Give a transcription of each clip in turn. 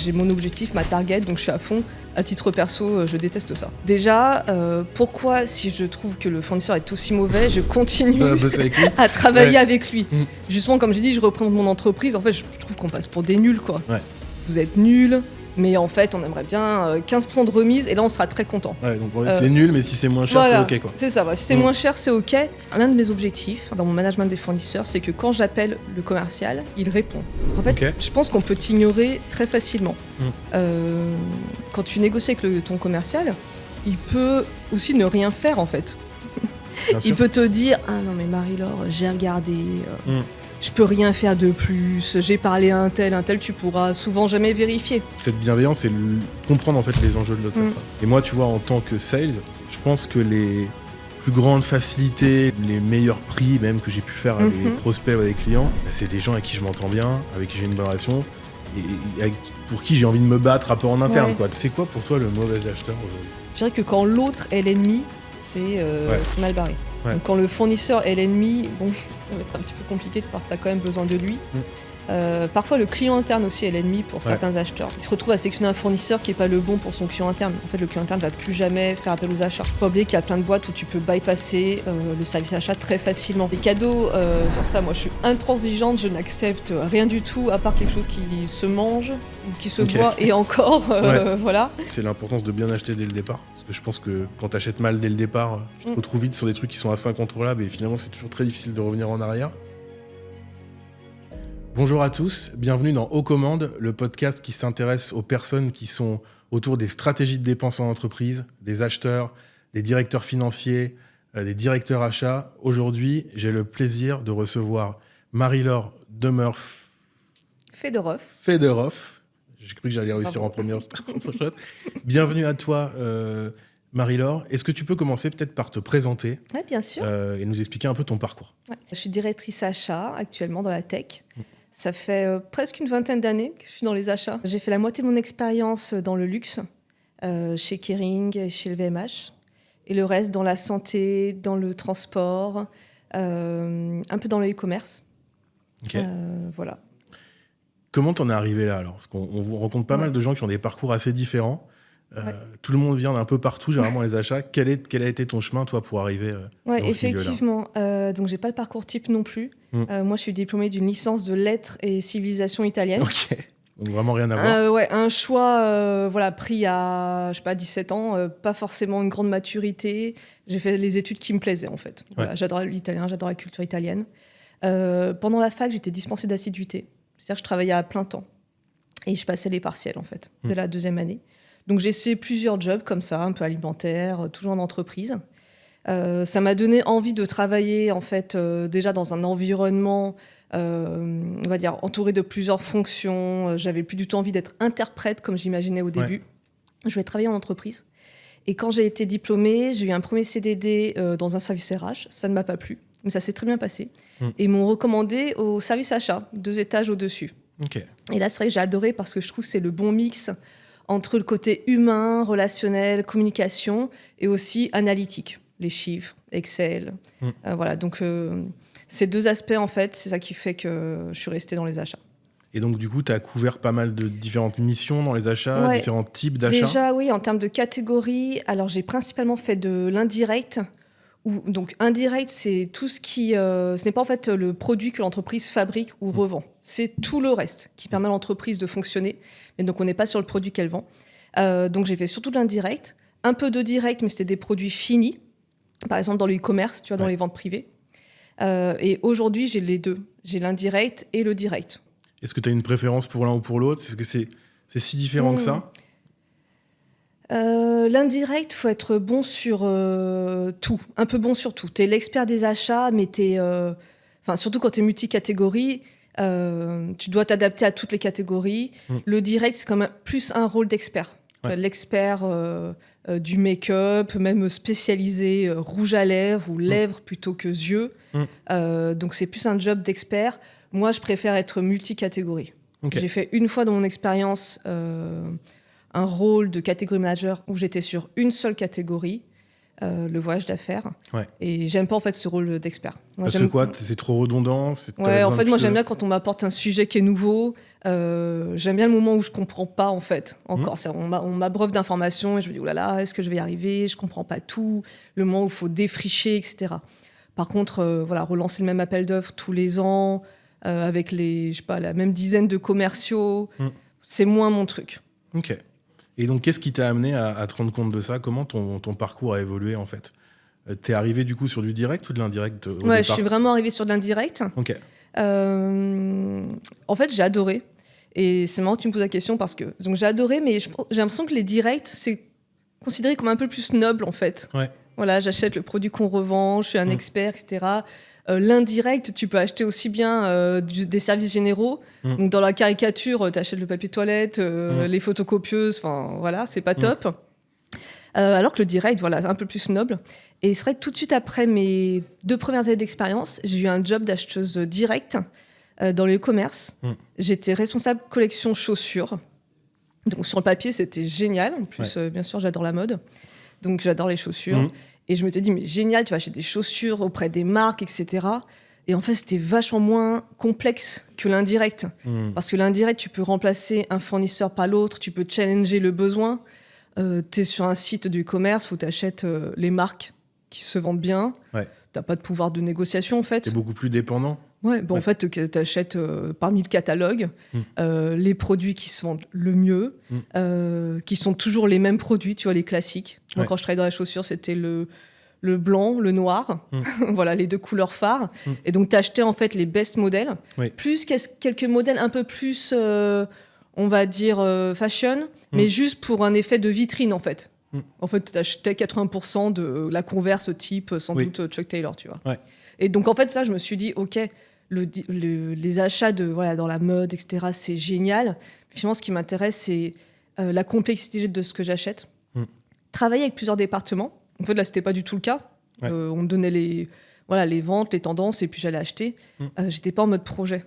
j'ai mon objectif, ma target, donc je suis à fond. À titre perso, je déteste ça. Déjà, pourquoi, si je trouve que le fournisseur est aussi mauvais, je continue à travailler avec lui. Justement, comme j'ai dit, je représente mon entreprise. En fait, je trouve qu'on passe pour des nuls, quoi. Ouais. Vous êtes nuls. Mais en fait, on aimerait bien 15% de remise et là, on sera très content. Ouais, donc c'est nul, mais si c'est moins cher, voilà, c'est OK, quoi. C'est ça, si c'est moins cher, c'est OK. L'un de mes objectifs dans mon management des fournisseurs, c'est que quand j'appelle le commercial, il répond. Parce qu'en fait, je pense qu'on peut t'ignorer très facilement. Quand tu négocies avec ton commercial, il peut aussi ne rien faire, en fait. Il peut te dire « Ah non, mais Marie-Laure, j'ai regardé... Je peux rien faire de plus, j'ai parlé à un tel, tu pourras souvent jamais vérifier. » Cette bienveillance, c'est comprendre en fait les enjeux de l'autre personne. Et moi, tu vois, en tant que sales, je pense que les plus grandes facilités, les meilleurs prix même que j'ai pu faire à des prospects ou à des clients, c'est des gens avec qui je m'entends bien, avec qui j'ai une bonne relation, et pour qui j'ai envie de me battre un peu en interne. Quoi. C'est quoi pour toi le mauvais acheteur aujourd'hui ? Je dirais que quand l'autre est l'ennemi, c'est mal barré. Ouais. Donc quand le fournisseur est l'ennemi, bon, ça va être un petit peu compliqué parce que tu as quand même besoin de lui. Parfois, le client interne aussi est l'ennemi pour certains acheteurs. Il se retrouve à sélectionner un fournisseur qui n'est pas le bon pour son client interne. En fait, le client interne ne va plus jamais faire appel aux achats. Il ne faut pas oublier qu'il y a plein de boîtes où tu peux bypasser le service achat très facilement. Les cadeaux, sur ça, moi, je suis intransigeante. Je n'accepte rien du tout, à part quelque chose qui se mange ou qui se boit, et encore, voilà. C'est l'importance de bien acheter dès le départ. Parce que je pense que quand tu achètes mal dès le départ, tu te retrouves vite sur des trucs qui sont assez incontrôlables et finalement, c'est toujours très difficile de revenir en arrière. Bonjour à tous, bienvenue dans Aux Commandes, le podcast qui s'intéresse aux personnes qui sont autour des stratégies de dépenses en entreprise, des acheteurs, des directeurs financiers, des directeurs achats. Aujourd'hui, j'ai le plaisir de recevoir Marie-Laure Federoff. J'ai cru que j'allais réussir en première. Bienvenue à toi, Marie-Laure. Est-ce que tu peux commencer peut-être par te présenter ? Oui, bien sûr. Et nous expliquer un peu ton parcours. Ouais. Je suis directrice achat actuellement dans la tech. Ça fait presque une vingtaine d'années que je suis dans les achats. J'ai fait la moitié de mon expérience dans le luxe, chez Kering et chez LVMH. Et le reste dans la santé, dans le transport, un peu dans le e-commerce. Okay. Voilà. Comment t'en es arrivé là alors ? Parce qu'on rencontre pas mal de gens qui ont des parcours assez différents. Tout le monde vient d'un peu partout, généralement les achats. Quel a été ton chemin, toi, pour arriver dans ce effectivement. Donc, j'ai pas le parcours type non plus. Moi, je suis diplômée d'une licence de lettres et civilisation italienne. Ok, donc vraiment rien à voir. Un choix pris à 17 ans, pas forcément une grande maturité. J'ai fait les études qui me plaisaient, en fait. Voilà, j'adore l'italien, j'adore la culture italienne. Pendant la fac, j'étais dispensée d'assiduité. C'est-à-dire que je travaillais à plein temps. Et je passais les partiels, en fait, dès la deuxième année. Donc, j'ai essayé plusieurs jobs comme ça, un peu alimentaires, toujours en entreprise. Ça m'a donné envie de travailler, en fait, déjà dans un environnement, on va dire, entouré de plusieurs fonctions. J'avais plus du tout envie d'être interprète, comme j'imaginais au début. Je voulais travailler en entreprise. Et quand j'ai été diplômée, j'ai eu un premier CDD dans un service RH. Ça ne m'a pas plu, mais ça s'est très bien passé. Et ils m'ont recommandé au service achat, 2 étages au-dessus. Okay. Et là, c'est vrai que j'ai adoré parce que je trouve que c'est le bon mix entre le côté humain, relationnel, communication et aussi analytique, les chiffres, Excel. Voilà, donc ces 2 aspects, en fait, c'est ça qui fait que je suis restée dans les achats. Et donc, du coup, tu as couvert pas mal de différentes missions dans les achats, différents types d'achats ? Déjà, oui, en termes de catégories. Alors, j'ai principalement fait de l'indirect. Donc, indirect, c'est tout ce qui... ce n'est pas en fait le produit que l'entreprise fabrique ou revend. C'est tout le reste qui permet à l'entreprise de fonctionner. Mais donc, on n'est pas sur le produit qu'elle vend. Donc, j'ai fait surtout de l'indirect. Un peu de direct, mais c'était des produits finis. Par exemple, dans le e-commerce, tu vois, dans les ventes privées. Et aujourd'hui, j'ai les 2. J'ai l'indirect et le direct. Est-ce que tu as une préférence pour l'un ou pour l'autre ? Est-ce que c'est si différent que ça ? L'indirect, faut être bon sur tout, un peu bon sur tout. T'es l'expert des achats, mais surtout quand t'es multicatégorie, tu dois t'adapter à toutes les catégories. Le direct, c'est quand même plus un rôle d'expert. L'expert du make-up, même spécialisé rouge à lèvres ou lèvres plutôt que yeux. Donc c'est plus un job d'expert. Moi, je préfère être multicatégorie. Okay. J'ai fait une fois dans mon expérience un rôle de catégorie manager où j'étais sur une seule catégorie. le voyage d'affaires. Ouais. Et j'aime pas en fait ce rôle d'expert. Parce que quoi, c'est trop redondant? Ouais, en fait, moi j'aime bien quand on m'apporte un sujet qui est nouveau. J'aime bien le moment où je comprends pas en fait. Encore, on m'abreuve d'informations et je me dis, oh là là, est-ce que je vais y arriver? Je comprends pas tout. Le moment où il faut défricher, etc. Par contre, relancer le même appel d'offres tous les ans, avec la même dizaine de commerciaux, c'est moins mon truc. Ok. Et donc, qu'est-ce qui t'a amené à te rendre compte de ça? Comment ton parcours a évolué, en fait? T'es arrivé, du coup, sur du direct ou de l'indirect au départ? Je suis vraiment arrivée sur de l'indirect. Ok. En fait, j'ai adoré. Et c'est marrant que tu me poses la question parce que donc, j'ai adoré, mais j'ai l'impression que les directs, c'est considéré comme un peu plus noble, en fait. Ouais. Voilà, j'achète le produit qu'on revend, je suis un expert, etc. L'indirect, tu peux acheter aussi bien des services généraux. Donc, dans la caricature, tu achètes le papier toilette, les photocopieuses, enfin voilà, c'est pas top. Alors que le direct, voilà, c'est un peu plus noble. Et c'est vrai que tout de suite après mes 2 premières années d'expérience, j'ai eu un job d'acheteuse directe dans le e-commerce. J'étais responsable collection chaussures. Donc sur le papier, c'était génial. En plus, bien sûr, j'adore la mode. Donc j'adore les chaussures. Et je me suis dit, mais génial, tu vas acheter des chaussures auprès des marques, etc. Et en fait, c'était vachement moins complexe que l'indirect. Parce que l'indirect, tu peux remplacer un fournisseur par l'autre, tu peux challenger le besoin. Tu es sur un site du e-commerce, il faut que tu achètes les marques qui se vendent bien. Tu n'as pas de pouvoir de négociation, en fait. Tu es beaucoup plus dépendant. En fait, tu achètes parmi le catalogue les produits qui se vendent le mieux, qui sont toujours les mêmes produits, tu vois, les classiques. Moi, quand je travaillais dans la chaussure, c'était le blanc, le noir, voilà, les 2 couleurs phares. Et donc, tu achetais en fait les best modèles, plus quelques modèles un peu plus, on va dire, fashion, mais juste pour un effet de vitrine, en fait. En fait, tu achetais 80% de la Converse type, sans doute, Chuck Taylor, tu vois. Et donc, en fait, ça, je me suis dit, OK, les achats dans la mode, etc., c'est génial. Finalement, ce qui m'intéresse, c'est la complexité de ce que j'achète. Travailler avec plusieurs départements. En fait, là, c'était pas du tout le cas. On me donnait les ventes, les tendances, et puis j'allais acheter. J'étais pas en mode projet.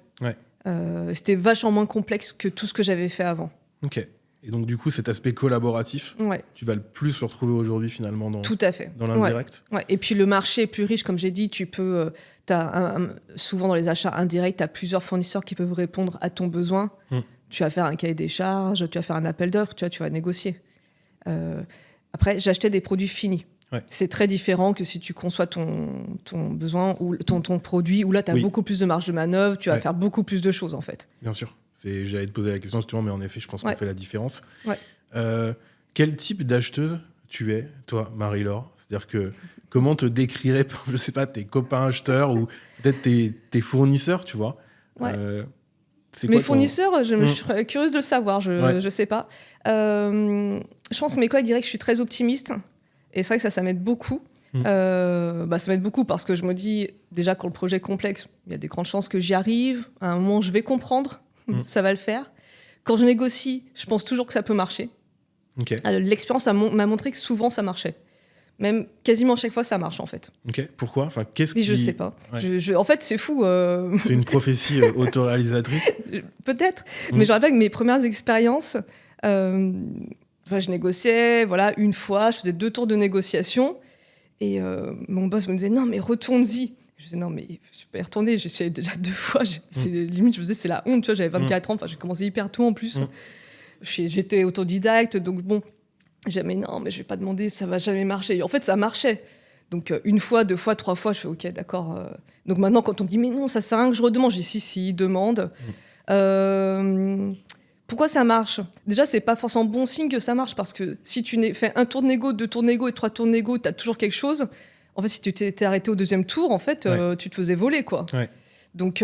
C'était vachement moins complexe que tout ce que j'avais fait avant. Ok. Et donc, du coup, cet aspect collaboratif, tu vas le plus le retrouver aujourd'hui, finalement, tout à fait. Dans l'indirect. Et puis, le marché est plus riche, comme j'ai dit. Tu peux... souvent, dans les achats indirects, tu as plusieurs fournisseurs qui peuvent répondre à ton besoin. Tu vas faire un cahier des charges, tu vas faire un appel d'offres, tu vas négocier. Après, j'achetais des produits finis. C'est très différent que si tu conçois ton besoin ou ton produit, où là, tu as beaucoup plus de marge de manœuvre, tu vas faire beaucoup plus de choses, en fait. Bien sûr. J'allais te poser la question, justement, mais en effet, je pense qu'on fait la différence. Ouais. Quel type d'acheteuse tu es, toi, Marie-Laure? C'est-à-dire que comment te décriraient, je sais pas, tes copains acheteurs ou peut-être tes fournisseurs, tu vois? Mes fournisseurs, je serais curieuse de le savoir, je sais pas. Je pense que mes collègues diraient que je suis très optimiste. Et c'est vrai que ça m'aide beaucoup. Ça m'aide beaucoup parce que je me dis, déjà, quand le projet est complexe, il y a des grandes chances que j'y arrive. À un moment, je vais comprendre. Ça va le faire. Quand je négocie, je pense toujours que ça peut marcher. L'expérience m'a montré que souvent, ça marchait. Même quasiment chaque fois, ça marche, en fait. Ok. Pourquoi? Enfin, je sais pas. En fait, c'est fou. C'est une prophétie autoréalisatrice? Peut-être. Mais je rappelle que mes premières expériences... je négociais, une fois, je faisais 2 tours de négociation et mon boss me disait non mais retourne-y. Je disais non mais je peux y retourner, j'ai essayé déjà 2 fois, limite je me disais c'est la honte, tu vois, j'avais 24 ans, j'ai commencé hyper tôt en plus. J'étais autodidacte donc bon, j'ai dit mais non mais je vais pas demander, ça va jamais marcher. Et en fait ça marchait. Donc 1 fois, 2 fois, 3 fois, je fais ok d'accord. Donc maintenant quand on me dit mais non ça sert à rien que je redemande, j'ai dit si demande. Pourquoi ça marche? Déjà, c'est pas forcément bon signe que ça marche parce que si tu fais 1 tour de négo, 2 tours de négo et 3 tours de négo, t'as toujours quelque chose. En fait, si tu t'étais arrêté au 2e tour, en fait, tu te faisais voler, quoi. Donc,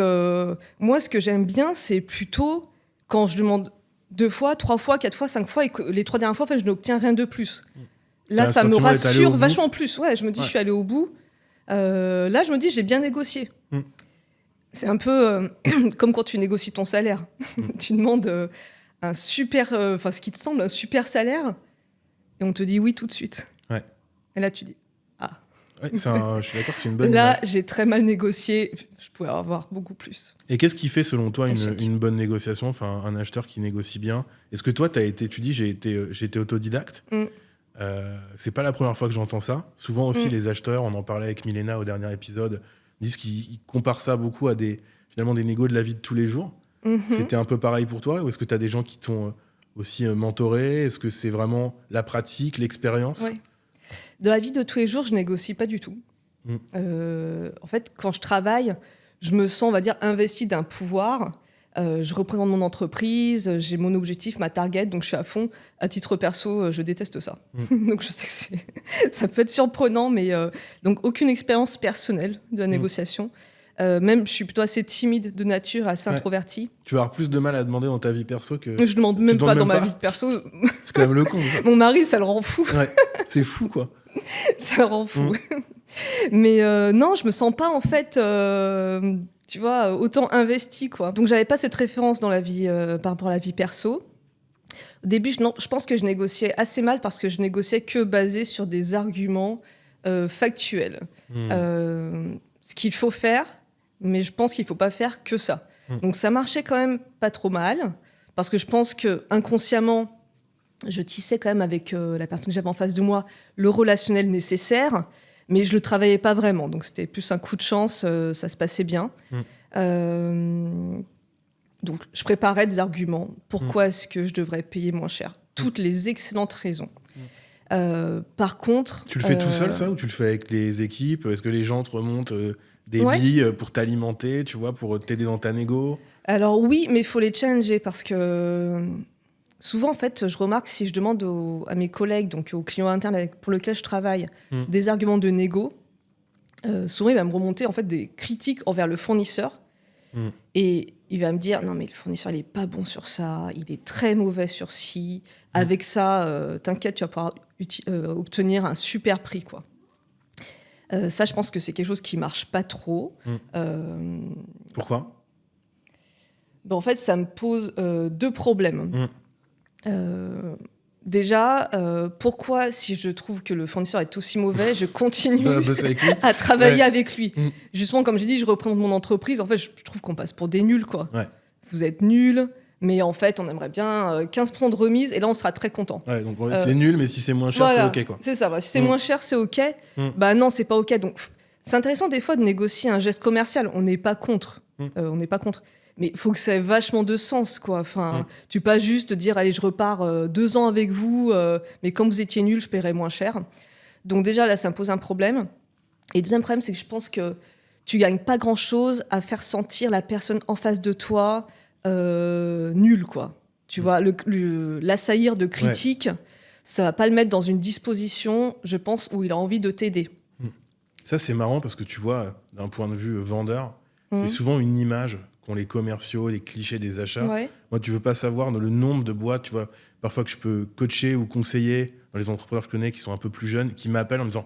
moi, ce que j'aime bien, c'est plutôt quand je demande 2 fois, 3 fois, 4 fois, 5 fois et que les 3 dernières fois, en fait, je n'obtiens rien de plus. Là, ça me rassure vachement plus. Je me dis, je suis allée au bout. Là, je me dis, j'ai bien négocié. C'est un peu comme quand tu négocies ton salaire. Tu demandes un super, ce qui te semble un super salaire, et on te dit oui tout de suite. Et là, tu dis ah. Je suis d'accord, c'est une bonne Là, image. j'ai très mal négocié. Je pouvais avoir beaucoup plus. Et qu'est-ce qui fait, selon toi, une bonne négociation? Enfin, un acheteur qui négocie bien. Est-ce que toi, tu dis j'ai été autodidacte. C'est pas la première fois que j'entends ça. Souvent aussi, les acheteurs, on en parlait avec Milena au dernier épisode, disent qu'ils comparent ça beaucoup à finalement des négos de la vie de tous les jours. C'était un peu pareil pour toi, ou est-ce que tu as des gens qui t'ont aussi mentoré? Est-ce que c'est vraiment la pratique, l'expérience? Ouais. De la vie de tous les jours, je négocie pas du tout. En fait, quand je travaille, je me sens, on va dire, investie d'un pouvoir. Je représente mon entreprise, j'ai mon objectif, ma target, donc je suis à fond. À titre perso, je déteste ça. Donc je sais que ça peut être surprenant, mais donc aucune expérience personnelle de la négociation. Même, je suis plutôt assez timide de nature, assez introvertie. Tu vas avoir plus de mal à demander dans ta vie perso que... Je demande même pas dans ma vie perso. C'est quand même le con, ça. Mon mari, ça le rend fou. Ouais, c'est fou, quoi. Ça le rend fou. Mais non, je me sens pas, en fait... tu vois, autant investi, quoi. Donc, j'avais pas cette référence dans la vie, par rapport à la vie perso. Au début, je pense que je négociais assez mal parce que je négociais que basé sur des arguments factuels. Ce qu'il faut faire, mais je pense qu'il faut pas faire que ça. Donc, ça marchait quand même pas trop mal parce que je pense que inconsciemment, je tissais quand même avec la personne que j'avais en face de moi le relationnel nécessaire. Mais je le travaillais pas vraiment, donc c'était plus un coup de chance, ça se passait bien. Donc je préparais des arguments. Pourquoi est-ce que je devrais payer moins cher? Toutes les excellentes raisons. Par contre... Tu le fais tout seul, ça, ou tu le fais avec les équipes? Est-ce que les gens te remontent des billes pour t'alimenter, tu vois, pour t'aider dans ta négo? Alors oui, mais il faut les challenger parce que... Souvent, en fait, je remarque si je demande à mes collègues, donc aux clients internes pour lesquels je travaille, des arguments de négo, souvent, il va me remonter en fait, des critiques envers le fournisseur. Et il va me dire, non, mais le fournisseur, il n'est pas bon sur ça, il est très mauvais sur ci. Avec ça, t'inquiète, tu vas pouvoir obtenir un super prix, quoi. Ça, je pense que c'est quelque chose qui ne marche pas trop. Pourquoi? En fait, ça me pose deux problèmes. Déjà, pourquoi, si je trouve que le fournisseur est aussi mauvais, je continue à travailler avec lui? Justement, comme j'ai dit, je représente mon entreprise. En fait, je trouve qu'on passe pour des nuls, quoi. Vous êtes nuls, mais en fait, on aimerait bien 15% de remise, et là, on sera très content. Donc, c'est nul, mais si c'est moins cher, voilà, c'est OK, quoi. C'est ça, si c'est moins cher, c'est OK. Bah non, c'est pas OK. Donc, c'est intéressant, des fois, de négocier un geste commercial. On n'est pas contre. On n'est pas contre. Mais il faut que ça ait vachement de sens, quoi. Enfin, tu peux pas juste dire, allez, je repars 2 ans avec vous, mais comme vous étiez nul, je paierai moins cher. Donc déjà, là, ça me pose un problème. Et le deuxième problème, c'est que je pense que tu gagnes pas grand-chose à faire sentir la personne en face de toi nulle, quoi. Tu vois, l'assaillir de critiques, ça va pas le mettre dans une disposition, je pense, où il a envie de t'aider. Ça, c'est marrant parce que tu vois, d'un point de vue vendeur, c'est souvent une image qu'ont les commerciaux, les clichés des achats. Moi, tu veux pas savoir le nombre de boîtes, tu vois, parfois que je peux coacher ou conseiller dans les entrepreneurs que je connais qui sont un peu plus jeunes, qui m'appellent en me disant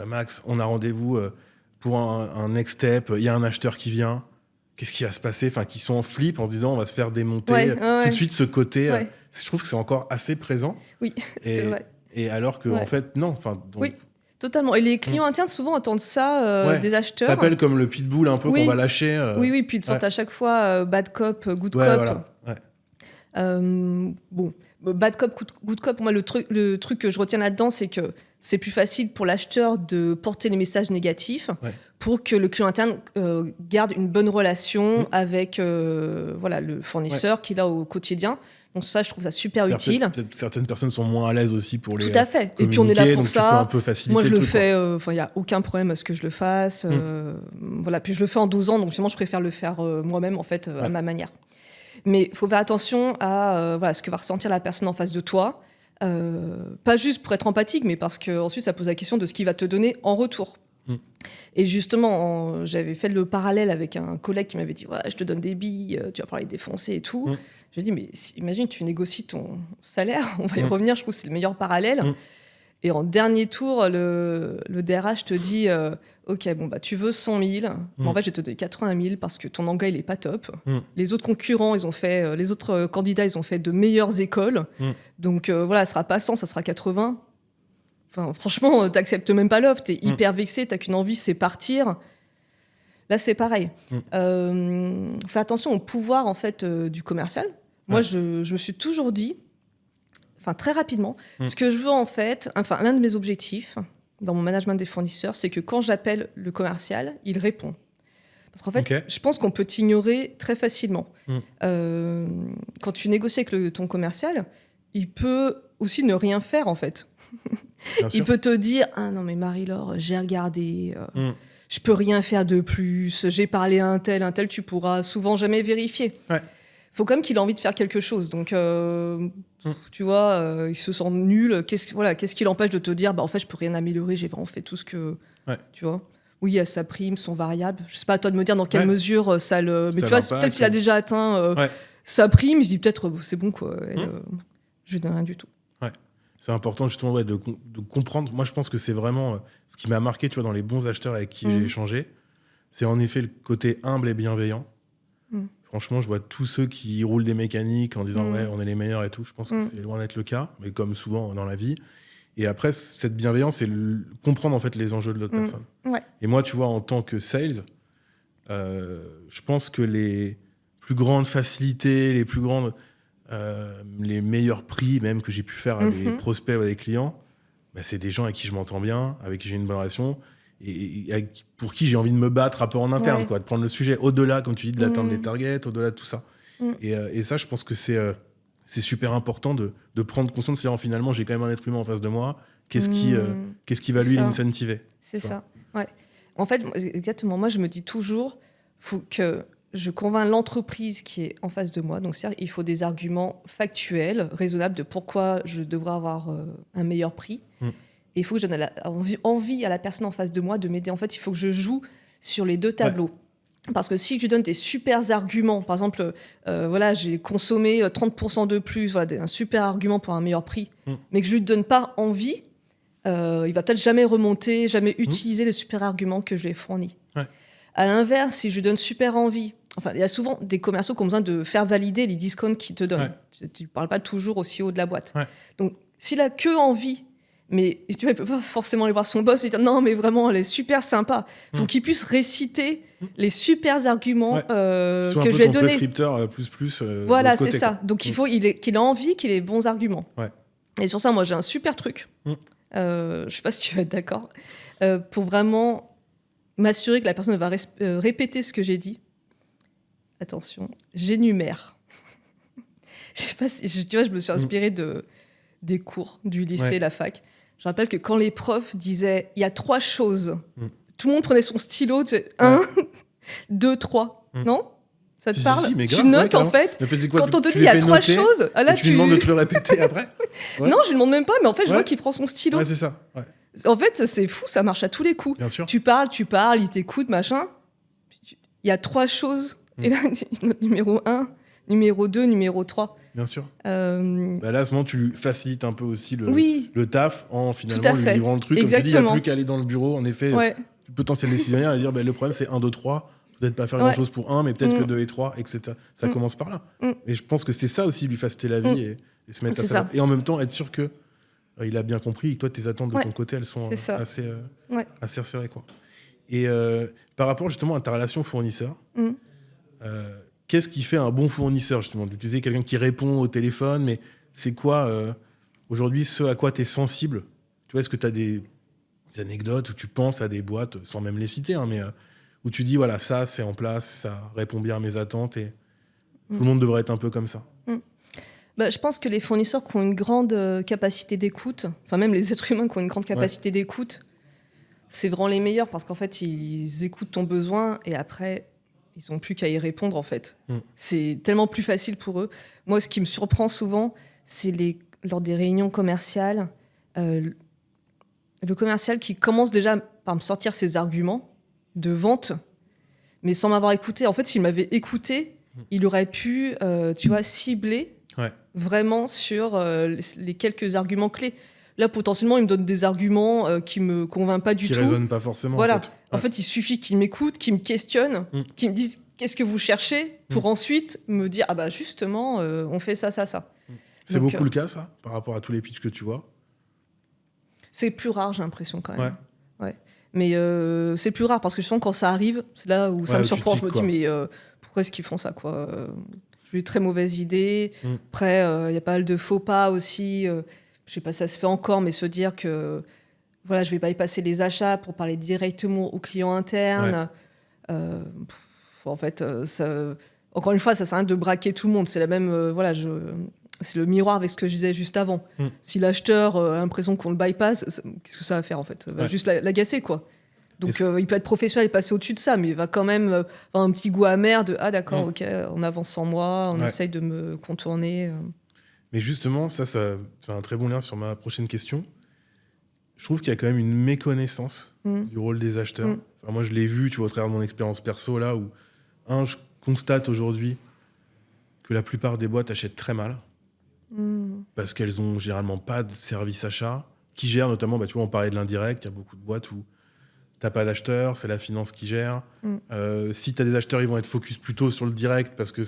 Max, on a rendez-vous pour un next step, il y a un acheteur qui vient, qu'est-ce qui va se passer? Enfin, qui sont en flip en se disant on va se faire démonter. Tout de suite, ce côté, je trouve que c'est encore assez présent. Oui, c'est vrai. Et alors que, en fait, non. Oui. Totalement. Et les clients internes, souvent, attendent ça des acheteurs. T'appelles comme le pitbull un peu qu'on va lâcher. Oui, puis ils te sentent à chaque fois bad cop, good cop. Voilà. Bad cop, good cop, moi, le truc que je retiens là-dedans, c'est que c'est plus facile pour l'acheteur de porter des messages négatifs pour que le client interne garde une bonne relation avec le fournisseur qu'il a au quotidien. Donc ça, je trouve ça super utile. Peut-être certaines personnes sont moins à l'aise aussi pour les Tout à fait. Et puis on est là pour ça. Tu peux un peu faciliter. Moi, je le fais. Il n'y a aucun problème à ce que je le fasse. Puis je le fais en 12 ans, donc finalement, je préfère le faire moi-même, en fait, à ma manière. Mais il faut faire attention à ce que va ressentir la personne en face de toi. Pas juste pour être empathique, mais parce qu'ensuite, ça pose la question de ce qu'il va te donner en retour. Et justement, j'avais fait le parallèle avec un collègue qui m'avait dit je te donne des billes, tu vas pouvoir les défoncer et tout. J'ai dit, mais imagine, tu négocies ton salaire, on va y revenir, je trouve que c'est le meilleur parallèle. Et en dernier tour, le DRH te dit, ok, tu veux 100 000, mais en fait, je vais te donner 80 000 parce que ton anglais, il est pas top. Les autres concurrents, les autres candidats, ils ont fait de meilleures écoles. Donc ça sera pas 100, ça sera 80. Enfin, franchement, t'acceptes même pas l'offre, t'es hyper vexé, t'as qu'une envie, c'est partir. Là, c'est pareil. Fais attention au pouvoir en fait du commercial. Moi, je me suis toujours dit, très rapidement. Ce que je veux en fait, l'un de mes objectifs dans mon management des fournisseurs, c'est que quand j'appelle le commercial, il répond. Parce qu'en fait, je pense qu'on peut t'ignorer très facilement. Quand tu négocies avec ton commercial, il peut aussi ne rien faire en fait. Il peut te dire « Ah non mais Marie-Laure, j'ai regardé, je peux rien faire de plus, j'ai parlé à un tel, tu pourras souvent jamais vérifier. » Faut quand même qu'il ait envie de faire quelque chose. Donc, tu vois, il se sent nul. Qu'est-ce qui l'empêche de te dire en fait, je peux rien améliorer, j'ai vraiment fait tout ce que... Tu vois. Oui, il y a sa prime, son variable. Je sais pas à toi de me dire dans quelle mesure ça le... Mais tu vois, peut-être qu'il a déjà atteint sa prime, je dis peut-être c'est bon quoi. Je lui donne rien du tout. C'est important justement de comprendre. Moi, je pense que c'est vraiment ce qui m'a marqué, tu vois, dans les bons acheteurs avec qui j'ai échangé. C'est en effet le côté humble et bienveillant. Franchement, je vois tous ceux qui roulent des mécaniques en disant ouais, on est les meilleurs et tout. Je pense que c'est loin d'être le cas, mais comme souvent dans la vie. Et après, cette bienveillance, c'est comprendre en fait les enjeux de l'autre personne. Et moi, tu vois, en tant que sales, je pense que les plus grandes facilités, les meilleurs prix même que j'ai pu faire à des prospects ou à des clients, c'est des gens avec qui je m'entends bien, avec qui j'ai une bonne relation et pour qui j'ai envie de me battre un peu en interne, quoi, de prendre le sujet au-delà, comme tu dis, de l'atteinte des targets, au-delà de tout ça. Et ça, je pense que c'est super important de prendre conscience, c'est-à-dire finalement, j'ai quand même un être humain en face de moi, qu'est-ce qui va lui l'incentiver. C'est ça, En fait, exactement, moi je me dis toujours, faut que je convainc l'entreprise qui est en face de moi. Donc, c'est-à-dire il faut des arguments factuels, raisonnables de pourquoi je devrais avoir un meilleur prix. Et il faut que je donne envie à la personne en face de moi de m'aider. En fait, il faut que je joue sur les deux tableaux. Parce que si je lui donne des super arguments, par exemple, j'ai consommé 30% de plus, un super argument pour un meilleur prix, mais que je lui donne pas envie, il va peut-être jamais remonter, jamais utiliser les super arguments que je lui ai fournis. À l'inverse, si je lui donne super envie, il y a souvent des commerciaux qui ont besoin de faire valider les discounts qu'ils te donnent. Tu ne parles pas toujours aussi haut de la boîte. Donc, s'il a que envie, mais tu vois, il ne peut pas forcément aller voir son boss et dire non, mais vraiment, elle est super sympa. Il faut qu'il puisse réciter les super arguments que je lui ai donnés. Prescripteur plus. Voilà, c'est ça. Quoi. Donc, il faut qu'il ait envie, qu'il ait les bons arguments. Et sur ça, moi, j'ai un super truc. Je ne sais pas si tu vas être d'accord. Pour vraiment m'assurer que la personne va répéter ce que j'ai dit. Attention, j'énumère. Je sais pas si tu vois, je me suis inspirée des cours du lycée, la fac. Je rappelle que quand les profs disaient il y a 3 choses, tout le monde prenait son stylo, 1, 2, 3. Non ? Ça te parle ? mais tu grave, notes en fait. Quoi, quand on te dit il y a 3 choses, là tu lui demandes de te le répéter après. Non, je lui demande même pas, mais en fait je vois qu'il prend son stylo. C'est ça. En fait, c'est fou, ça marche à tous les coups. Bien sûr. Tu parles, il t'écoute, machin. Il y a 3 choses. Et là, note numéro 1, numéro 2, numéro 3. Bien sûr. Là, à ce moment, tu lui facilites un peu aussi le taf en finalement lui livrant le truc. Exactement. Comme tu dis, il n'y a plus qu'à aller dans le bureau. En effet, le potentiel décisionnaire et dire le problème, c'est 1, 2, 3. Peut-être pas faire grand-chose pour 1, mais peut-être que 2 et 3, etc. Ça commence par là. Et je pense que c'est ça aussi, lui faciliter la vie et se mettre à ça. Et en même temps, être sûr que il a bien compris et que toi, tes attentes de ton côté, elles sont assez resserrées, quoi. Et par rapport justement à ta relation fournisseur, qu'est-ce qui fait un bon fournisseur, justement, d'utiliser quelqu'un qui répond au téléphone, mais c'est quoi aujourd'hui ce à quoi tu es sensible? Tu vois, est-ce que tu as des anecdotes où tu penses à des boîtes, sans même les citer, mais où tu dis voilà, ça c'est en place, ça répond bien à mes attentes et tout le monde devrait être un peu comme ça? Je pense que les fournisseurs qui ont une grande capacité d'écoute, enfin même les êtres humains qui ont une grande capacité d'écoute, c'est vraiment les meilleurs parce qu'en fait, ils écoutent ton besoin et après, ils n'ont plus qu'à y répondre en fait. C'est tellement plus facile pour eux. Moi, ce qui me surprend souvent, c'est lors des réunions commerciales, le commercial qui commence déjà par me sortir ses arguments de vente, mais sans m'avoir écouté. En fait, s'il m'avait écouté, il aurait pu, cibler vraiment sur les quelques arguments clés. Là, potentiellement, il me donne des arguments qui me convainquent pas du tout. Qui résonnent pas forcément. Voilà. En fait, il suffit qu'il m'écoute, qu'il me questionne, qu'il me dise qu'est-ce que vous cherchez, pour ensuite me dire justement, on fait ça. C'est beaucoup le cas, ça, par rapport à tous les pitchs que tu vois. C'est plus rare, j'ai l'impression quand même. Ouais. Mais c'est plus rare parce que je sens quand ça arrive, c'est là où ça me surprend. Je me dis mais pourquoi est-ce qu'ils font ça, quoi? j'ai eu très mauvaise idée. Après, il y a pas mal de faux pas aussi. Je sais pas si ça se fait encore, mais se dire que voilà, je vais bypasser les achats pour parler directement aux clients internes. En fait, encore une fois, ça sert à rien de braquer tout le monde. C'est la même, c'est le miroir avec ce que je disais juste avant. Si l'acheteur a l'impression qu'on le bypass, qu'est-ce que ça va faire en fait? Ça va juste l'agacer, quoi. Donc il peut être professionnel et passer au-dessus de ça, mais il va quand même avoir un petit goût amer de ah d'accord, ok, on avance sans moi, on essaye de me contourner. Mais justement, ça fait un très bon lien sur ma prochaine question. Je trouve qu'il y a quand même une méconnaissance du rôle des acheteurs. Enfin, moi, je l'ai vu, tu vois, au travers de mon expérience perso, là, où, je constate aujourd'hui que la plupart des boîtes achètent très mal, parce qu'elles ont généralement pas de service achat, qui gèrent notamment, tu vois, on parlait de l'indirect, il y a beaucoup de boîtes où t'as pas d'acheteur, c'est la finance qui gère. Si t'as des acheteurs, ils vont être focus plutôt sur le direct, parce que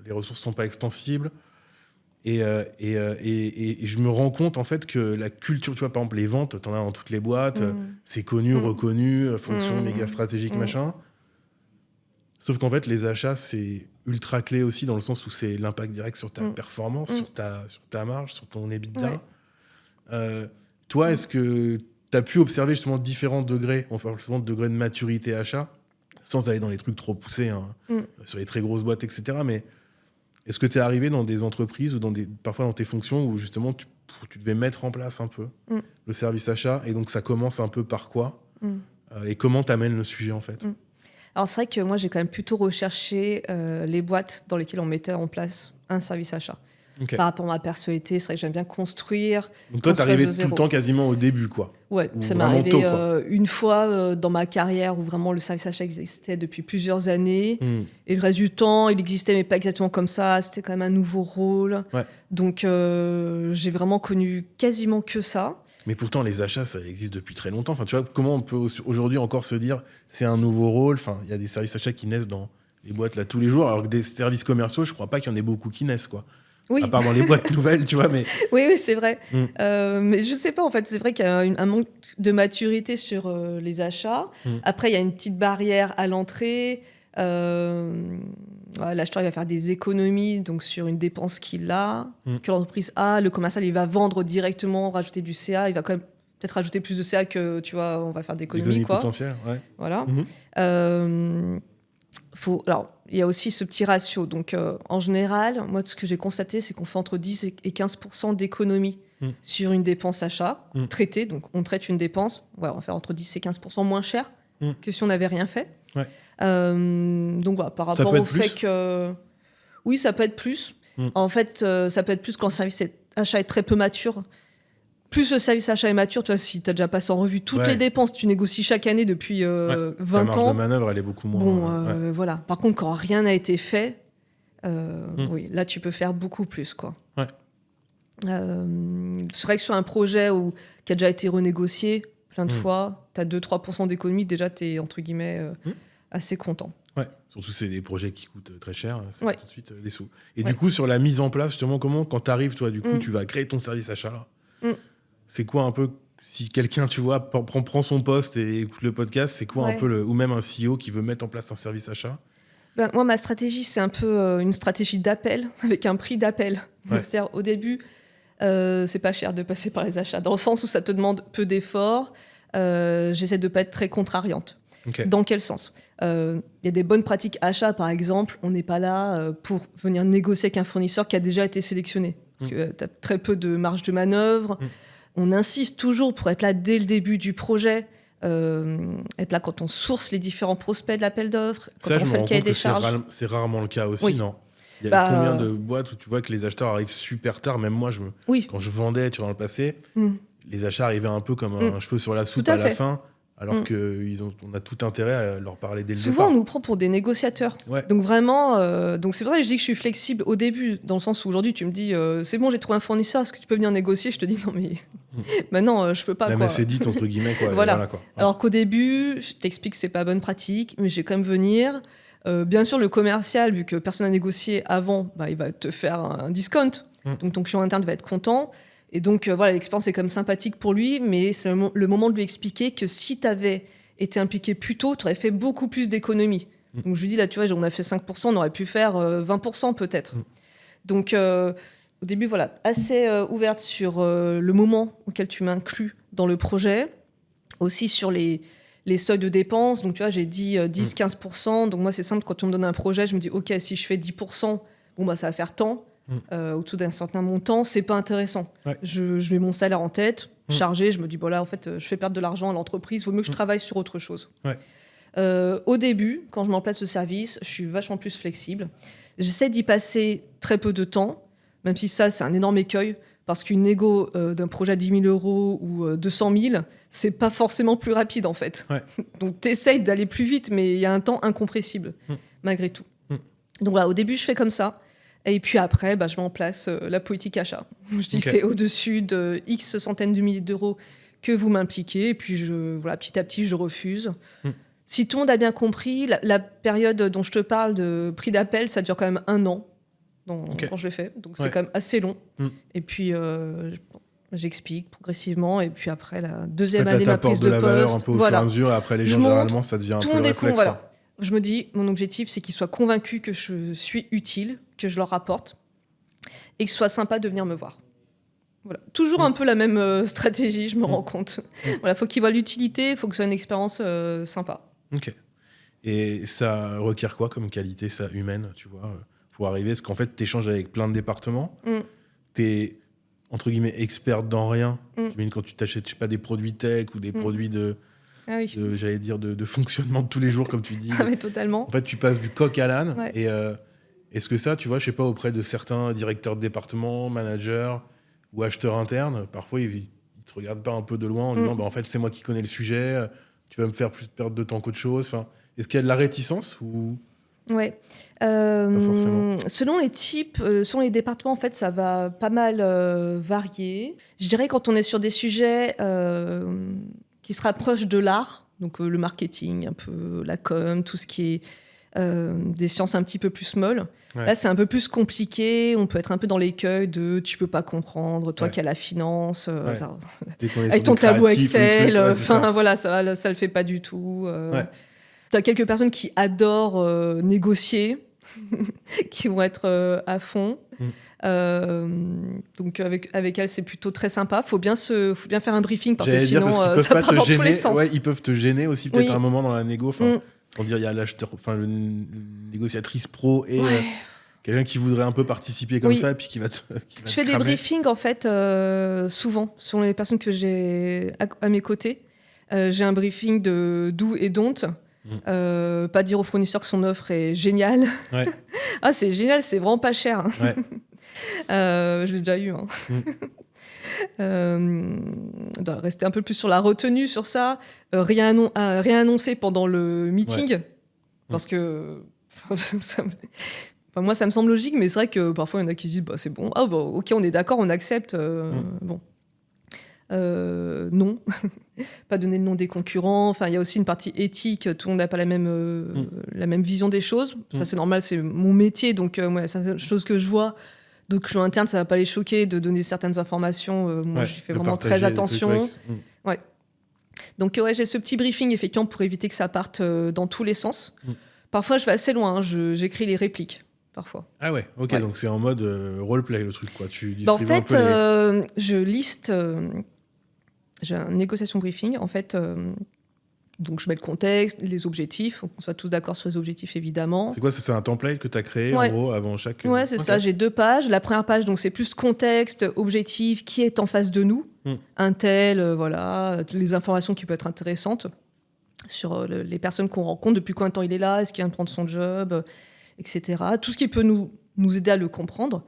les ressources sont pas extensibles. Et je me rends compte en fait que la culture, tu vois, par exemple les ventes, t'en as dans toutes les boîtes, c'est connu, reconnu, fonction méga stratégique, machin. Sauf qu'en fait les achats c'est ultra clé aussi dans le sens où c'est l'impact direct sur ta performance, sur ta marge, sur ton EBITDA. Toi, est-ce que t'as pu observer justement différents degrés, on parle souvent de degrés de maturité achat, sans aller dans les trucs trop poussés, sur les très grosses boîtes, etc. Mais est-ce que tu es arrivé dans des entreprises ou parfois dans tes fonctions où justement tu devais mettre en place un peu le service achat, et donc ça commence un peu par quoi et comment tu amènes le sujet en fait? Alors c'est vrai que moi j'ai quand même plutôt recherché les boîtes dans lesquelles on mettait en place un service achat. Par rapport à ma personnalité, c'est vrai que j'aime bien construire. Donc toi, t'arrivais tout le temps quasiment au début, quoi. Ouais, ça m'est arrivé une fois dans ma carrière où vraiment le service achat existait depuis plusieurs années. Et le reste du temps, il existait, mais pas exactement comme ça. C'était quand même un nouveau rôle. Donc j'ai vraiment connu quasiment que ça. Mais pourtant, les achats, ça existe depuis très longtemps. Enfin, tu vois, comment on peut aujourd'hui encore se dire c'est un nouveau rôle? Enfin, il y a des services achats qui naissent dans les boîtes là tous les jours, alors que des services commerciaux, je crois pas qu'il y en ait beaucoup qui naissent, quoi. Oui. À part dans les boîtes nouvelles, tu vois, mais... Oui, c'est vrai. Mais je sais pas, en fait, c'est vrai qu'il y a un manque de maturité sur les achats. Après, il y a une petite barrière à l'entrée. L'acheteur, il va faire des économies donc sur une dépense qu'il a, que l'entreprise a. Le commercial, il va vendre directement, rajouter du CA. Il va quand même peut-être rajouter plus de CA que, tu vois, on va faire d'économies, quoi. Potentielles, ouais. Voilà. Alors, il y a aussi ce petit ratio. Donc, en général, moi, ce que j'ai constaté, c'est qu'on fait entre 10 et 15% d'économie sur une dépense achat traitée. Donc, on traite une dépense, on va faire entre 10 et 15% moins cher que si on n'avait rien fait. Donc, voilà, par rapport au fait que... Oui, ça peut être plus. En fait, ça peut être plus quand le service achat est très peu mature. Plus le service achat est mature, tu vois, si tu as déjà passé en revue toutes les dépenses, tu négocies chaque année depuis 20 ans. Ta marge de manœuvre, elle est beaucoup moins... Voilà. Par contre, quand rien n'a été fait, oui, là, tu peux faire beaucoup plus, quoi. C'est vrai que sur un projet qui a déjà été renégocié plein de fois, tu as 2-3% d'économie, déjà, tu es, entre guillemets, assez content. Ouais, surtout c'est des projets qui coûtent très cher, ça fait tout de suite des sous. Et du coup, sur la mise en place, justement, comment, quand tu arrives, toi, du coup, tu vas créer ton service achat, là. C'est quoi un peu, si quelqu'un, tu vois, prend son poste et écoute le podcast, c'est quoi un peu, ou même un CEO qui veut mettre en place un service achat? Moi, ma stratégie, c'est un peu une stratégie d'appel, avec un prix d'appel. C'est-à-dire, au début, c'est pas cher de passer par les achats, dans le sens où ça te demande peu d'efforts. J'essaie de pas être très contrariante. Dans quel sens? Il y a des bonnes pratiques achats, par exemple. On n'est pas là pour venir négocier avec un fournisseur qui a déjà été sélectionné. Parce que tu as très peu de marge de manœuvre. On insiste toujours pour être là dès le début du projet, être là quand on source les différents prospects de l'appel d'offres, quand on fait le cahier des charges. C'est rarement le cas aussi, non? Il y a combien de boîtes où tu vois que les acheteurs arrivent super tard? Même moi, quand je vendais dans le passé, les achats arrivaient un peu comme un cheveu sur la soupe à la fin. Alors qu'on a tout intérêt à leur parler dès le départ. Souvent, on nous prend pour des négociateurs. Donc vraiment, donc c'est pour ça que je dis que je suis flexible au début, dans le sens où aujourd'hui, tu me dis, c'est bon, j'ai trouvé un fournisseur, est-ce que tu peux venir négocier? Je te dis, non, mais maintenant, je peux pas. Même assez dit, entre guillemets. Quoi, voilà. Quoi. Alors qu'au début, je t'explique que c'est pas bonne pratique, mais je vais quand même venir. Bien sûr, le commercial, vu que personne n'a négocié avant, il va te faire un discount. Donc ton client interne va être content. Et donc, l'expérience est quand même sympathique pour lui, mais c'est le moment de lui expliquer que si tu avais été impliqué plus tôt, tu aurais fait beaucoup plus d'économies. Donc je lui dis, là, tu vois, on a fait 5%, on aurait pu faire 20% peut-être. Donc au début, voilà, assez ouverte sur le moment auquel tu m'inclus dans le projet, aussi sur les seuils de dépenses. Donc tu vois, j'ai dit 10-15%. Donc moi, c'est simple, quand on me donne un projet, je me dis, OK, si je fais 10%, bon, bah, ça va faire tant. Au-dessous d'un certain montant, c'est pas intéressant. Ouais. Je mets mon salaire en tête, chargé, je me dis, bon là, en fait, je fais perdre de l'argent à l'entreprise, vaut mieux que je travaille sur autre chose. Ouais. Au début, quand je mets en place ce service, je suis vachement plus flexible. J'essaie d'y passer très peu de temps, même si ça, c'est un énorme écueil, parce qu'une négo d'un projet à 10 000 € ou 200 000, c'est pas forcément plus rapide, en fait. Ouais. Donc, t'essayes d'aller plus vite, mais il y a un temps incompressible, malgré tout. Donc, voilà, au début, je fais comme ça. Et puis après, je mets en place la politique achat. Je dis c'est au-dessus de X centaines de milliers d'euros que vous m'impliquez. Et puis, petit à petit, je refuse. Si tout le monde a bien compris, la période dont je te parle de prix d'appel, ça dure quand même 1 an quand je l'ai fait. Donc, c'est quand même assez long. Et puis, j'explique progressivement. Et puis après, la deuxième année, ma prise de poste. Valeur un peu au fur et à mesure. Et après, les gens, généralement, ça devient un peu le réflexe. Je me dis, mon objectif, c'est qu'ils soient convaincus que je suis utile, que je leur rapporte, et que ce soit sympa de venir me voir. Voilà. Toujours un peu la même stratégie, je me rends compte. Voilà, faut qu'ils voient l'utilité, il faut que ce soit une expérience sympa. Ok. Et ça requiert quoi comme qualité, ça, humaine, tu vois, pour arriver? Parce qu'en fait, tu échanges avec plein de départements. Tu es, entre guillemets, experte dans rien. J'imagine quand tu t'achètes, je sais pas, des produits tech ou des produits de... Ah oui. J'allais dire de fonctionnement de tous les jours, comme tu dis. Ah mais totalement. En fait, tu passes du coq à l'âne. Ouais. Et est-ce que ça, tu vois, je sais pas, auprès de certains directeurs de département, managers ou acheteurs internes, parfois ils te regardent pas un peu de loin en disant, en fait, c'est moi qui connais le sujet, tu vas me faire plus perdre de temps qu'autre chose. Enfin, est-ce qu'il y a de la réticence ou... Ouais. Pas forcément. Selon les types, selon les départements, en fait, ça va pas mal varier. Je dirais quand on est sur des sujets qui se rapprochent de l'art, donc le marketing, un peu la com, tout ce qui est des sciences un petit peu plus molles. Ouais. Là, c'est un peu plus compliqué. On peut être un peu dans l'écueil de tu peux pas comprendre, toi qui as la finance, avec ton tableau Excel. Enfin, voilà, ça le fait pas du tout. Tu as quelques personnes qui adorent négocier, qui vont être à fond. Donc avec elle, c'est plutôt très sympa. Faut bien faire un briefing parce que sinon ça part dans tous les sens. Ouais, ils peuvent te gêner aussi peut-être à un moment dans la négo. Pour dire, il y a l'acheteur, le négociatrice pro et quelqu'un qui voudrait un peu participer comme ça et puis qui va te Je fais des briefings en fait souvent sur les personnes que j'ai à mes côtés. J'ai un briefing de do et don't. Pas dire aux fournisseurs que son offre est géniale. Ouais. Ah, c'est génial, c'est vraiment pas cher. Hein. Ouais. Je l'ai déjà eu. Hein. Rester un peu plus sur la retenue sur ça. Rien annoncer pendant le meeting. Parce que moi, ça me semble logique, mais c'est vrai que parfois, il y en a qui disent c'est bon. Ah, ok, on est d'accord, on accepte. Bon. Non, pas donner le nom des concurrents. Enfin, il y a aussi une partie éthique. Tout le monde n'a pas la même vision des choses. Ça, c'est normal, c'est mon métier, donc c'est une chose que je vois. Donc, je suis interne, ça va pas les choquer de donner certaines informations. Moi, j'y fais vraiment très attention. Ouais. Donc, j'ai ce petit briefing effectivement pour éviter que ça parte dans tous les sens. Parfois, je vais assez loin. Hein, j'écris les répliques. Parfois. Ah ouais, ok, donc c'est en mode roleplay le truc, quoi. Tu en fait, je liste. J'ai une négociation briefing, en fait. Donc je mets le contexte, les objectifs, faut qu'on soit tous d'accord sur les objectifs, évidemment. C'est quoi, c'est un template que tu as créé, en gros, avant chaque... Ouais, c'est ça, j'ai 2 pages. La première page, donc c'est plus contexte, objectif, qui est en face de nous, un tel, voilà, les informations qui peuvent être intéressantes sur les personnes qu'on rencontre, depuis combien de temps il est là, est-ce qu'il vient de prendre son job, etc. Tout ce qui peut nous aider à le comprendre.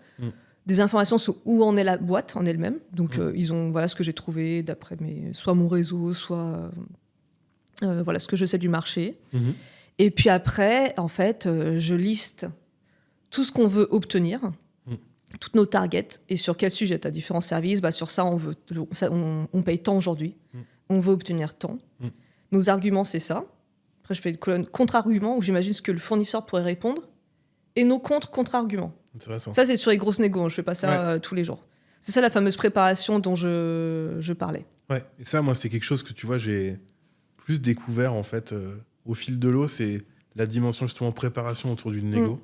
Des informations sur où en est la boîte en elle-même. Donc, ils ont voilà ce que j'ai trouvé d'après soit mon réseau, soit voilà ce que je sais du marché. Et puis après, en fait, je liste tout ce qu'on veut obtenir, toutes nos targets, et sur quel sujet. Tu as différents services. Sur ça, on paye tant aujourd'hui. On veut obtenir tant. Nos arguments, c'est ça. Après, je fais une colonne contre-arguments où j'imagine ce que le fournisseur pourrait répondre. Et nos contre-arguments. Ça, c'est sur les grosses négos. Je fais pas ça tous les jours. C'est ça la fameuse préparation dont je parlais. Ouais. Et ça, moi, c'est quelque chose que tu vois, j'ai plus découvert en fait au fil de l'eau. C'est la dimension justement préparation autour d'une négo.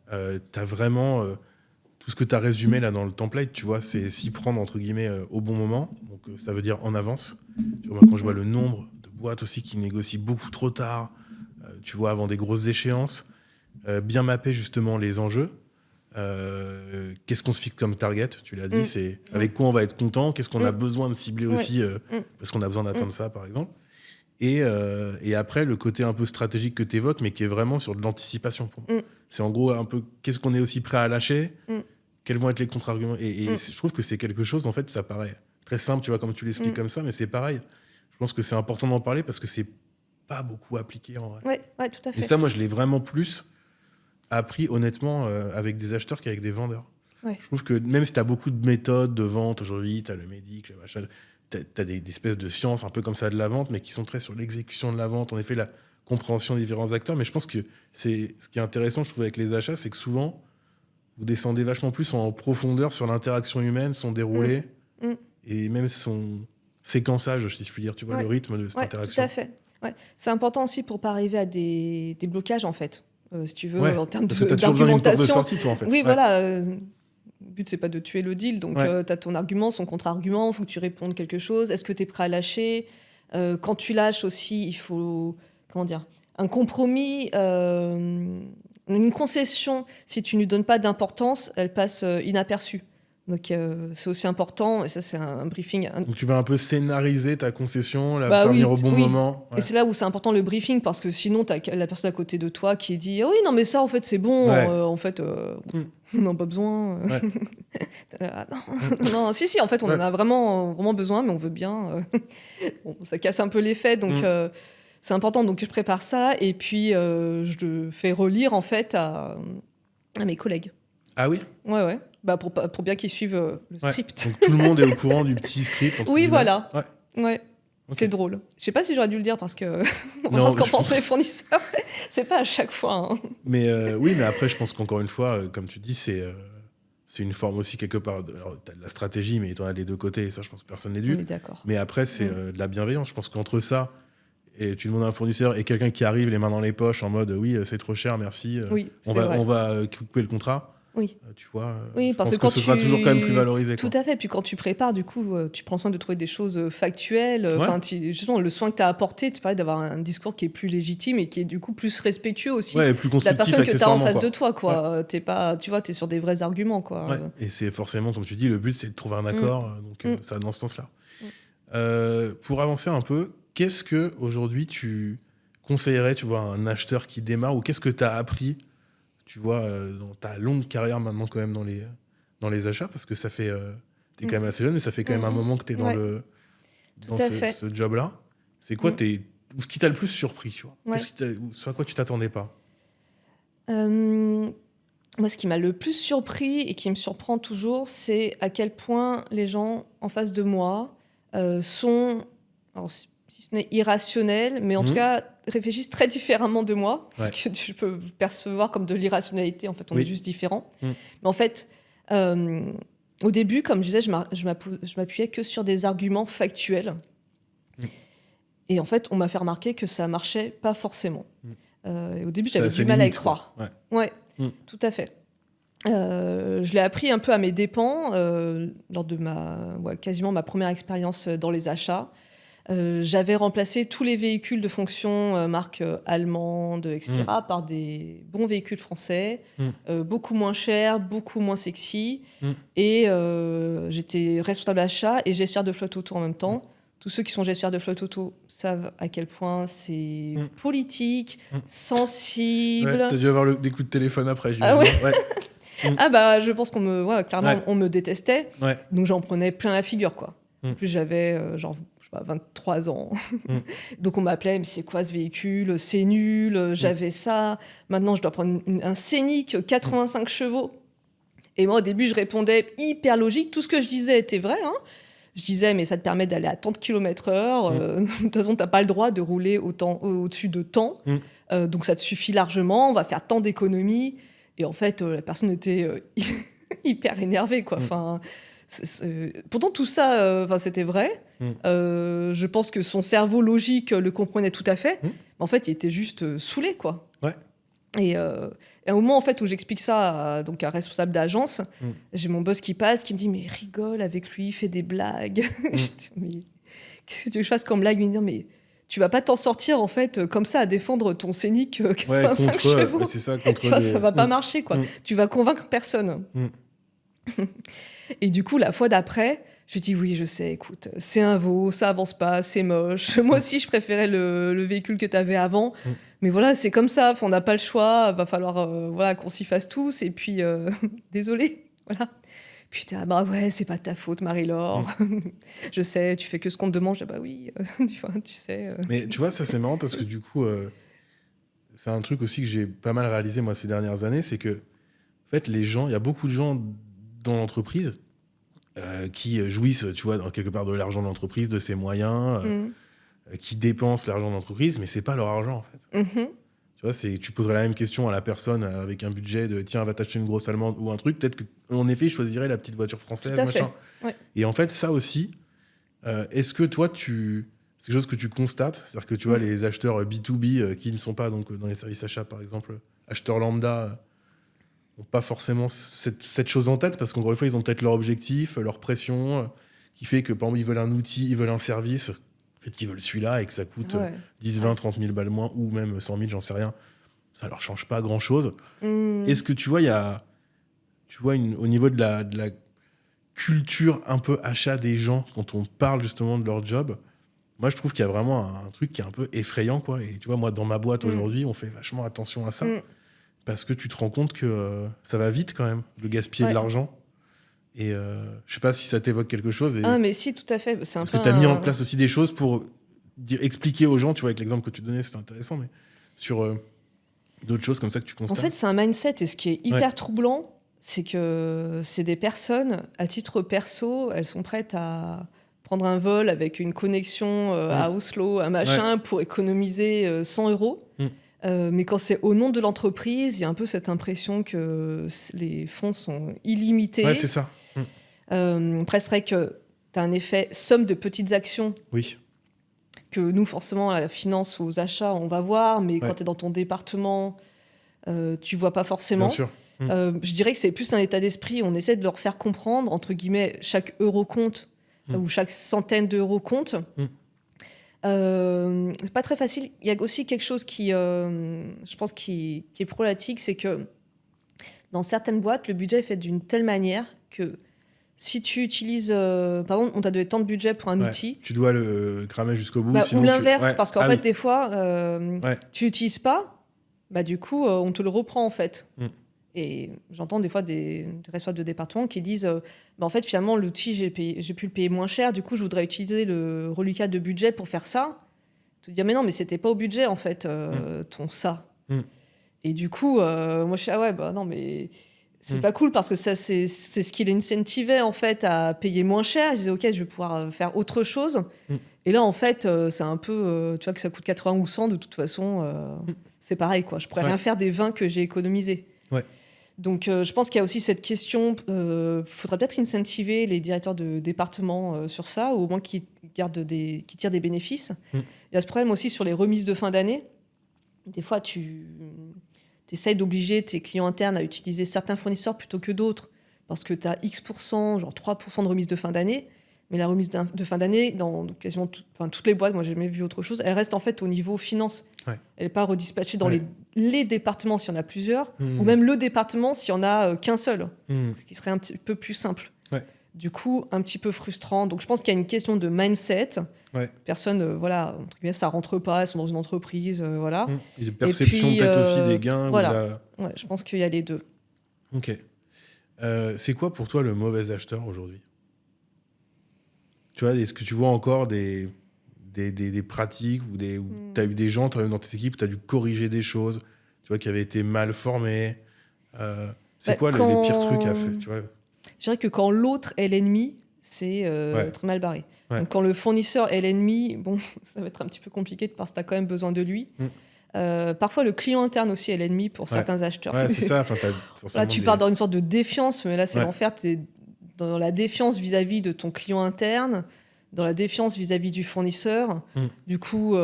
T'as vraiment tout ce que t'as résumé là dans le template, tu vois, c'est s'y prendre entre guillemets au bon moment. Donc ça veut dire en avance. Tu vois, moi, quand je vois le nombre de boîtes aussi qui négocient beaucoup trop tard, tu vois, avant des grosses échéances, bien mapper justement les enjeux. Qu'est-ce qu'on se fixe comme target, tu l'as dit, c'est avec quoi on va être content, qu'est-ce qu'on a besoin de cibler aussi, parce qu'on a besoin d'atteindre ça par exemple. Et après, le côté un peu stratégique que tu évoques, mais qui est vraiment sur de l'anticipation pour moi. C'est en gros un peu qu'est-ce qu'on est aussi prêt à lâcher, quels vont être les contre-arguments. Et je trouve que c'est quelque chose, en fait, ça paraît très simple, tu vois, comme tu l'expliques comme ça, mais c'est pareil. Je pense que c'est important d'en parler parce que c'est pas beaucoup appliqué en vrai. Ouais, tout à fait. Et ça, moi, je l'ai vraiment plus appris, honnêtement, avec des acheteurs qu'avec des vendeurs. Ouais. Je trouve que même si tu as beaucoup de méthodes de vente aujourd'hui, tu as le médic, le machin, t'as des espèces de sciences un peu comme ça de la vente, mais qui sont très sur l'exécution de la vente, en effet, la compréhension des différents acteurs. Mais je pense que c'est ce qui est intéressant, je trouve, avec les achats, c'est que souvent, vous descendez vachement plus en profondeur sur l'interaction humaine, son déroulé, et même son séquençage, si je puis dire, tu vois, le rythme de cette interaction. Tout à fait. Ouais. C'est important aussi pour pas arriver à des blocages, en fait. Si tu veux, en termes parce que t'as toujours besoin d'une porte de sortie, toi, en fait. Oui, voilà. Le but, c'est pas de tuer le deal. Donc, tu as ton argument, son contre-argument. Il faut que tu répondes quelque chose. Est-ce que tu es prêt à lâcher ? Quand tu lâches aussi, il faut... Comment dire ? Un compromis, une concession, si tu ne lui donnes pas d'importance, elle passe inaperçue. Donc, c'est aussi important. Et ça, c'est un briefing. Donc, tu vas un peu scénariser ta concession, la faire venir au bon moment. Ouais. Et c'est là où c'est important le briefing, parce que sinon, tu as la personne à côté de toi qui dit « Oui, non, mais ça, en fait, c'est bon. En fait, on n'en a pas besoin. Non, si, en fait, on en a vraiment, vraiment besoin, mais on veut bien. Bon, ça casse un peu l'effet, donc c'est important. Donc, je prépare ça, et puis je fais relire, en fait, à mes collègues. Ah oui ? Ouais. Bah pour bien qu'ils suivent le script. Donc tout le monde est au courant du petit script. Oui, voilà. Ouais. Okay. C'est drôle. Je sais pas si j'aurais dû le dire parce que parce qu'en pensent les fournisseurs, c'est pas à chaque fois. Hein. Mais oui, mais après, je pense qu'encore une fois, comme tu dis, c'est une forme aussi quelque part. Alors, t'as de la stratégie, mais t'en as les deux côtés, et ça, je pense que personne n'est dupe. Oui, d'accord. Mais après, c'est de la bienveillance. Je pense qu'entre ça, et tu demandes à un fournisseur et quelqu'un qui arrive les mains dans les poches en mode oui, c'est trop cher, merci. On va couper le contrat. Oui. Tu vois, oui, parce que ce sera toujours quand même plus valorisé. Tout à fait. Puis quand tu prépares, du coup, tu prends soin de trouver des choses factuelles. Justement, le soin que tu as apporté, tu parlais d'avoir un discours qui est plus légitime et qui est du coup plus respectueux aussi. Ouais, plus constructif, la personne que tu as en face de toi, quoi. Ouais. T'es pas, tu vois, t'es sur des vrais arguments, quoi. Ouais. Et c'est forcément, comme tu dis, le but, c'est de trouver un accord. Donc, ça va dans ce sens-là. Pour avancer un peu, qu'est-ce que aujourd'hui tu conseillerais, tu vois, à un acheteur qui démarre, ou qu'est-ce que tu as appris, tu vois, dans ta longue carrière maintenant quand même dans les achats, parce que ça fait... t'es quand même assez jeune, mais ça fait quand même un moment que t'es dans, ce job-là. C'est quoi ce qui t'a le plus surpris, tu vois, sur quoi tu t'attendais pas? Moi, ce qui m'a le plus surpris et qui me surprend toujours, c'est à quel point les gens en face de moi sont... Alors, si ce n'est irrationnel, mais en tout cas réfléchissent très différemment de moi, parce que tu peux percevoir comme de l'irrationalité, en fait, on est juste différents. Mais en fait, au début, comme je disais, je m'appuyais que sur des arguments factuels. Et en fait, on m'a fait remarquer que ça marchait pas forcément. Et au début, j'avais du mal à y croire. Ouais, tout à fait. Je l'ai appris un peu à mes dépens lors de quasiment ma première expérience dans les achats. J'avais remplacé tous les véhicules de fonction marque allemande, etc., par des bons véhicules français, beaucoup moins chers, beaucoup moins sexy. Et j'étais responsable achat et gestionnaire de flotte auto en même temps. Tous ceux qui sont gestionnaires de flotte auto savent à quel point c'est politique, sensible. Ouais, t'as dû avoir des coups de téléphone après, j'imagine. Ah bah, je pense qu'on on me détestait. Donc j'en prenais plein la figure, quoi. En plus, j'avais 23 ans. Donc on m'appelait, mais c'est quoi ce véhicule? C'est nul, j'avais ça. Maintenant, je dois prendre un Scénic, 85 chevaux. Et moi, au début, je répondais hyper logique. Tout ce que je disais était vrai. Hein. Je disais, mais ça te permet d'aller à tant de km/h. De toute façon, tu n'as pas le droit de rouler au-dessus de temps. Donc ça te suffit largement. On va faire tant d'économies. Et en fait, la personne était hyper énervée, quoi. Enfin, Pourtant, tout ça, c'était vrai. Je pense que son cerveau logique le comprenait tout à fait. Mais en fait, il était juste saoulé, quoi. Ouais. Et à un moment en fait, où j'explique ça donc à un responsable d'agence, j'ai mon boss qui passe, qui me dit « Mais rigole avec lui, fais des blagues. » Je dis « Mais qu'est-ce que tu veux que je fasse comme blague ?» Il me dit « Mais tu vas pas t'en sortir en fait comme ça à défendre ton Scénic 85 chevaux. C'est ça, contre Ça va pas marcher, quoi. Tu vas convaincre personne. » Et du coup, la fois d'après, je dis oui, je sais, écoute, c'est un veau, ça avance pas, c'est moche. Moi aussi, je préférais le véhicule que tu avais avant. Mais voilà, c'est comme ça, on n'a pas le choix, va falloir qu'on s'y fasse tous. Et puis, désolé, voilà. Puis t'es bah ouais, c'est pas de ta faute, Marie-Laure. Je sais, tu fais que ce qu'on te demande. Je dis bah oui, tu sais. Mais tu vois, ça c'est marrant parce que du coup, c'est un truc aussi que j'ai pas mal réalisé moi ces dernières années, c'est que en fait, il y a beaucoup de gens dans l'entreprise qui jouissent, tu vois, quelque part de l'argent de l'entreprise, de ses moyens, qui dépensent l'argent de l'entreprise, mais c'est pas leur argent en fait. Tu vois, tu poserais la même question à la personne avec un budget de tiens, va t'acheter une grosse allemande ou un truc, peut-être qu'en effet, il choisirait la petite voiture française, machin. Ouais. Et en fait, ça aussi, est-ce que toi, c'est quelque chose que tu constates, c'est-à-dire que tu vois, les acheteurs B2B qui ne sont pas donc dans les services achats, par exemple, acheteurs lambda, n'ont pas forcément cette chose en tête parce qu'encore une fois, ils ont peut-être leur objectif, leur pression, qui fait que, par exemple, ils veulent un outil, ils veulent un service, fait qu'ils veulent celui-là et que ça coûte 10, 20, 30 000 balles moins ou même 100 000, j'en sais rien. Ça leur change pas grand-chose. Est-ce que tu vois, au niveau de la culture un peu achat des gens, quand on parle justement de leur job, moi, je trouve qu'il y a vraiment un truc qui est un peu effrayant, quoi. Et tu vois, moi, dans ma boîte aujourd'hui, on fait vachement attention à ça. Parce que tu te rends compte que ça va vite quand même, de gaspiller de l'argent. Et je sais pas si ça t'évoque quelque chose. Ah, mais si, tout à fait. Parce que tu as mis en place aussi des choses pour expliquer aux gens, tu vois, avec l'exemple que tu donnais, c'était intéressant, mais sur d'autres choses comme ça que tu constates. En fait, c'est un mindset. Et ce qui est hyper troublant, c'est que c'est des personnes, à titre perso, elles sont prêtes à prendre un vol avec une connexion à Oslo, un machin, pour économiser 100 €. Mais quand c'est au nom de l'entreprise, il y a un peu cette impression que les fonds sont illimités. Ouais, c'est ça. Presque que tu as un effet somme de petites actions que nous, forcément, à la finance, aux achats, on va voir, mais quand tu es dans ton département, tu vois pas forcément. Bien sûr. Je dirais que c'est plus un état d'esprit. On essaie de leur faire comprendre, entre guillemets, chaque euro compte ou chaque centaine d'euros compte. C'est pas très facile. Il y a aussi quelque chose qui, je pense, qui est problématique, c'est que dans certaines boîtes, le budget est fait d'une telle manière que si tu utilises, par exemple, on t'a donné tant de budget pour un outil, tu dois le cramer jusqu'au bout. Ou l'inverse, parce qu'en fait, des fois, tu l'utilises pas, du coup, on te le reprend en fait. Et j'entends des fois des responsables de département qui disent en fait, finalement, l'outil, j'ai pu le payer moins cher, du coup, je voudrais utiliser le reliquat de budget pour faire ça. Tu te dis, mais non, mais c'était pas au budget, en fait, ton ça. Et du coup, moi, je suis non, mais c'est pas cool parce que ça, c'est ce qui l'incentivait, en fait, à payer moins cher. Je disais, OK, je vais pouvoir faire autre chose. Et là, en fait, c'est un peu, tu vois, que ça coûte 80 ou 100, de toute façon, c'est pareil, quoi. Je pourrais rien faire des 20 que j'ai économisés. Donc, je pense qu'il y a aussi cette question. Faudrait peut-être incentiver les directeurs de département sur ça, ou au moins qui tirent des bénéfices. Il y a ce problème aussi sur les remises de fin d'année. Des fois, tu essayes d'obliger tes clients internes à utiliser certains fournisseurs plutôt que d'autres, parce que tu as X%, genre 3% de remise de fin d'année. Mais la remise de fin d'année, dans quasiment toutes les boîtes, moi j'ai jamais vu autre chose, elle reste en fait au niveau finance. Elle n'est pas redispatchée dans les départements s'il y en a plusieurs, ou même le département s'il n'y en a qu'un seul, ce qui serait un petit peu plus simple. Du coup, un petit peu frustrant. Donc je pense qu'il y a une question de mindset. Personne, entre guillemets, ça rentre pas, elles sont dans une entreprise, voilà. Et de perception peut-être aussi des gains. Voilà. Je pense qu'il y a les deux. Ok. C'est quoi pour toi le mauvais acheteur aujourd'hui ? Tu vois, est-ce que tu vois encore des pratiques où tu as eu des gens dans tes équipes où tu as dû corriger des choses, tu vois, qui avaient été mal formées C'est quoi les pires trucs à faire, tu vois ? Je dirais que quand l'autre est l'ennemi, c'est très mal barré. Donc, quand le fournisseur est l'ennemi, bon, ça va être un petit peu compliqué parce que tu as quand même besoin de lui. Parfois, le client interne aussi est l'ennemi pour certains acheteurs. C'est ça. Là, tu pars dans une sorte de défiance, mais là, c'est l'enfer. dans la défiance vis-à-vis de ton client interne, dans la défiance vis-à-vis du fournisseur. Du coup,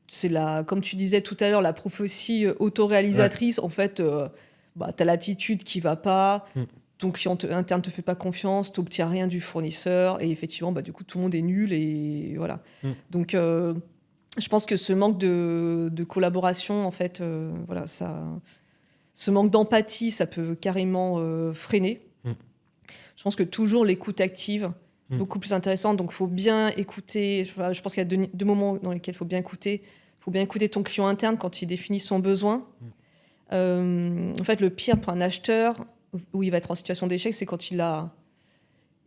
c'est comme tu disais tout à l'heure, la prophétie autoréalisatrice. En fait, tu as l'attitude qui va pas, ton client interne te fait pas confiance, tu n'obtiens rien du fournisseur, et effectivement, du coup, tout le monde est nul, et voilà. Donc, je pense que ce manque de collaboration, en fait, ce manque d'empathie, ça peut carrément freiner. Je pense que toujours l'écoute active, beaucoup plus intéressante. Donc, il faut bien écouter. Je pense qu'il y a deux moments dans lesquels il faut bien écouter. Il faut bien écouter ton client interne quand il définit son besoin. En fait, le pire pour un acheteur où il va être en situation d'échec, c'est quand il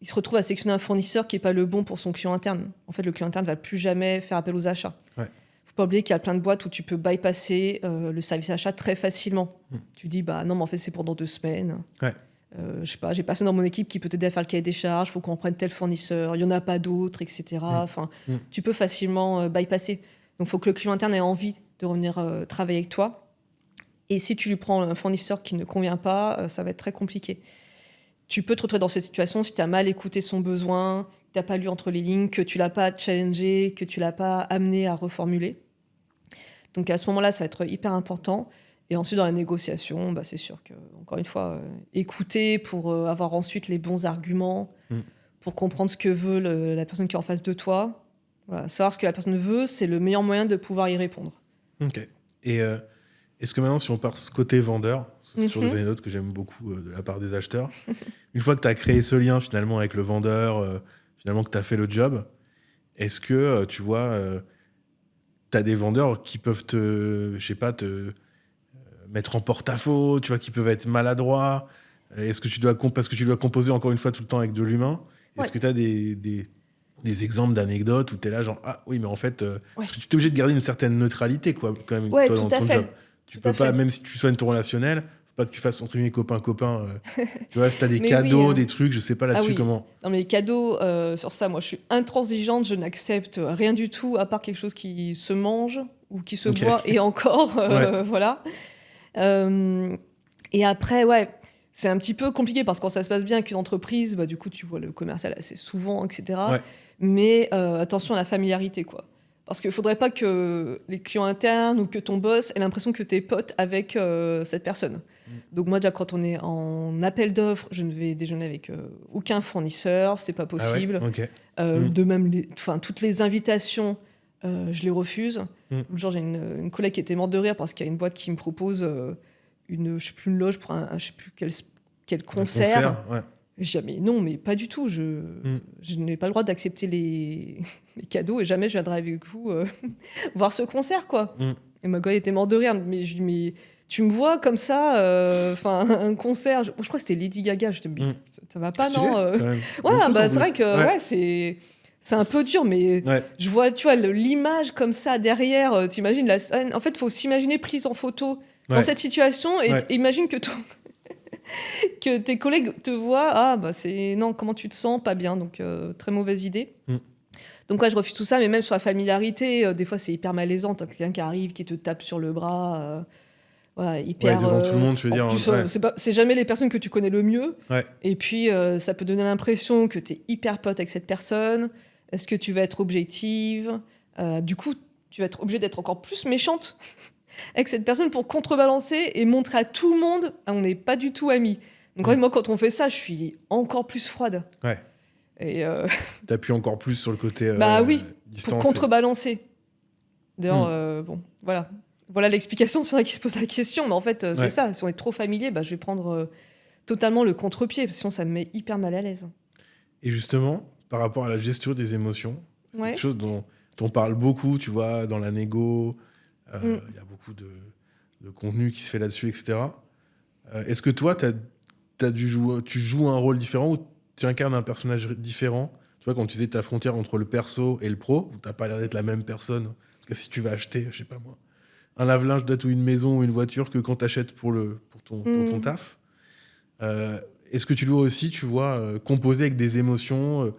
se retrouve à sélectionner un fournisseur qui n'est pas le bon pour son client interne. En fait, le client interne ne va plus jamais faire appel aux achats. Il ne faut pas oublier qu'il y a plein de boîtes où tu peux bypasser le service achat très facilement. Tu dis, non, mais en fait, c'est pour dans 2 semaines. Je sais pas, j'ai personne dans mon équipe qui peut t'aider à faire le cahier des charges, il faut qu'on prenne tel fournisseur, il n'y en a pas d'autres, etc. Enfin, tu peux facilement bypasser. Donc, il faut que le client interne ait envie de revenir travailler avec toi. Et si tu lui prends un fournisseur qui ne convient pas, ça va être très compliqué. Tu peux te retrouver dans cette situation si tu as mal écouté son besoin, que tu n'as pas lu entre les lignes, que tu ne l'as pas challengé, que tu ne l'as pas amené à reformuler. Donc, à ce moment-là, ça va être hyper important. Et ensuite, dans la négociation, c'est sûr que, encore une fois, écouter pour avoir ensuite les bons arguments, pour comprendre ce que veut la personne qui est en face de toi. Voilà, savoir ce que la personne veut, c'est le meilleur moyen de pouvoir y répondre. Ok. Et est-ce que maintenant, si on part ce côté vendeur, c'est toujours des anecdotes que j'aime beaucoup de la part des acheteurs, une fois que tu as créé ce lien finalement avec le vendeur, finalement que tu as fait le job, est-ce que, tu vois, tu as des vendeurs qui peuvent te mettre en porte-à-faux, tu vois, qui peuvent être maladroits. Est-ce que parce que tu dois composer encore une fois tout le temps avec de l'humain, est-ce que tu as des exemples d'anecdotes où tu es là genre oui, mais en fait parce que tu es obligé de garder une certaine neutralité quoi quand même toi dans ton job. Tu peux pas, même si tu soignes ton relationnel, faut pas que tu fasses entre guillemets copain tu vois, si tu as des cadeaux, des trucs, je sais pas là-dessus comment. Non mais les cadeaux sur ça, moi je suis intransigeante, je n'accepte rien du tout à part quelque chose qui se mange ou qui se boit et encore voilà. Et après, c'est un petit peu compliqué parce que quand ça se passe bien avec une entreprise, du coup, tu vois le commercial assez souvent, etc. Mais attention à la familiarité, quoi. Parce qu'il ne faudrait pas que les clients internes ou que ton boss ait l'impression que tu es pote avec cette personne. Donc moi, déjà, quand on est en appel d'offres, je ne vais déjeuner avec aucun fournisseur, c'est pas possible. De même, toutes les invitations, je les refuse. L'autre jour, j'ai une collègue qui était morte de rire parce qu'il y a une boîte qui me propose une loge pour je sais plus quel concert. Je dis, mais non, mais pas du tout. Je n'ai pas le droit d'accepter les cadeaux et jamais je viendrai avec vous voir ce concert, quoi. Et ma collègue était morte de rire. Mais je dis, mais tu me vois comme ça, un concert. Je crois que c'était Lady Gaga. Je te dis, ça va pas, non c'est vrai que c'est un peu dur, mais je vois, tu vois, l'image comme ça derrière. T'imagines la scène. En fait, il faut s'imaginer prise en photo dans cette situation et imagine que que tes collègues te voient, non, comment tu te sens, pas bien, donc très mauvaise idée. Donc je refuse tout ça, mais même sur la familiarité, des fois c'est hyper malaisant, t'as quelqu'un qui arrive, qui te tape sur le bras, hyper... devant tout le monde, tu veux dire. Plus, c'est jamais les personnes que tu connais le mieux, et puis ça peut donner l'impression que t'es hyper pote avec cette personne, est-ce que tu vas être objective, du coup tu vas être obligée d'être encore plus méchante avec cette personne pour contrebalancer et montrer à tout le monde on n'est pas du tout amis. Donc en fait, moi, quand on fait ça, je suis encore plus froide. Et t'appuies encore plus sur le côté pour contrebalancer. D'ailleurs, voilà l'explication sur laquelle se pose la question. Mais en fait, c'est ça. Si on est trop familier, je vais prendre totalement le contre-pied, parce que sinon ça me met hyper mal à l'aise. Et justement, par rapport à la gestion des émotions, c'est quelque chose dont on parle beaucoup, tu vois, dans la négo. Il y a beaucoup de contenu qui se fait là-dessus, etc. Est-ce que toi, tu joues un rôle différent ou tu incarnes un personnage différent? Tu vois, quand tu disais ta frontière entre le perso et le pro, où tu n'as pas l'air d'être la même personne. Parce que si tu vas acheter, je sais pas moi, un lave-linge ou une maison ou une voiture que quand tu achètes pour ton taf, est-ce que tu dois aussi, tu vois, composer avec des émotions,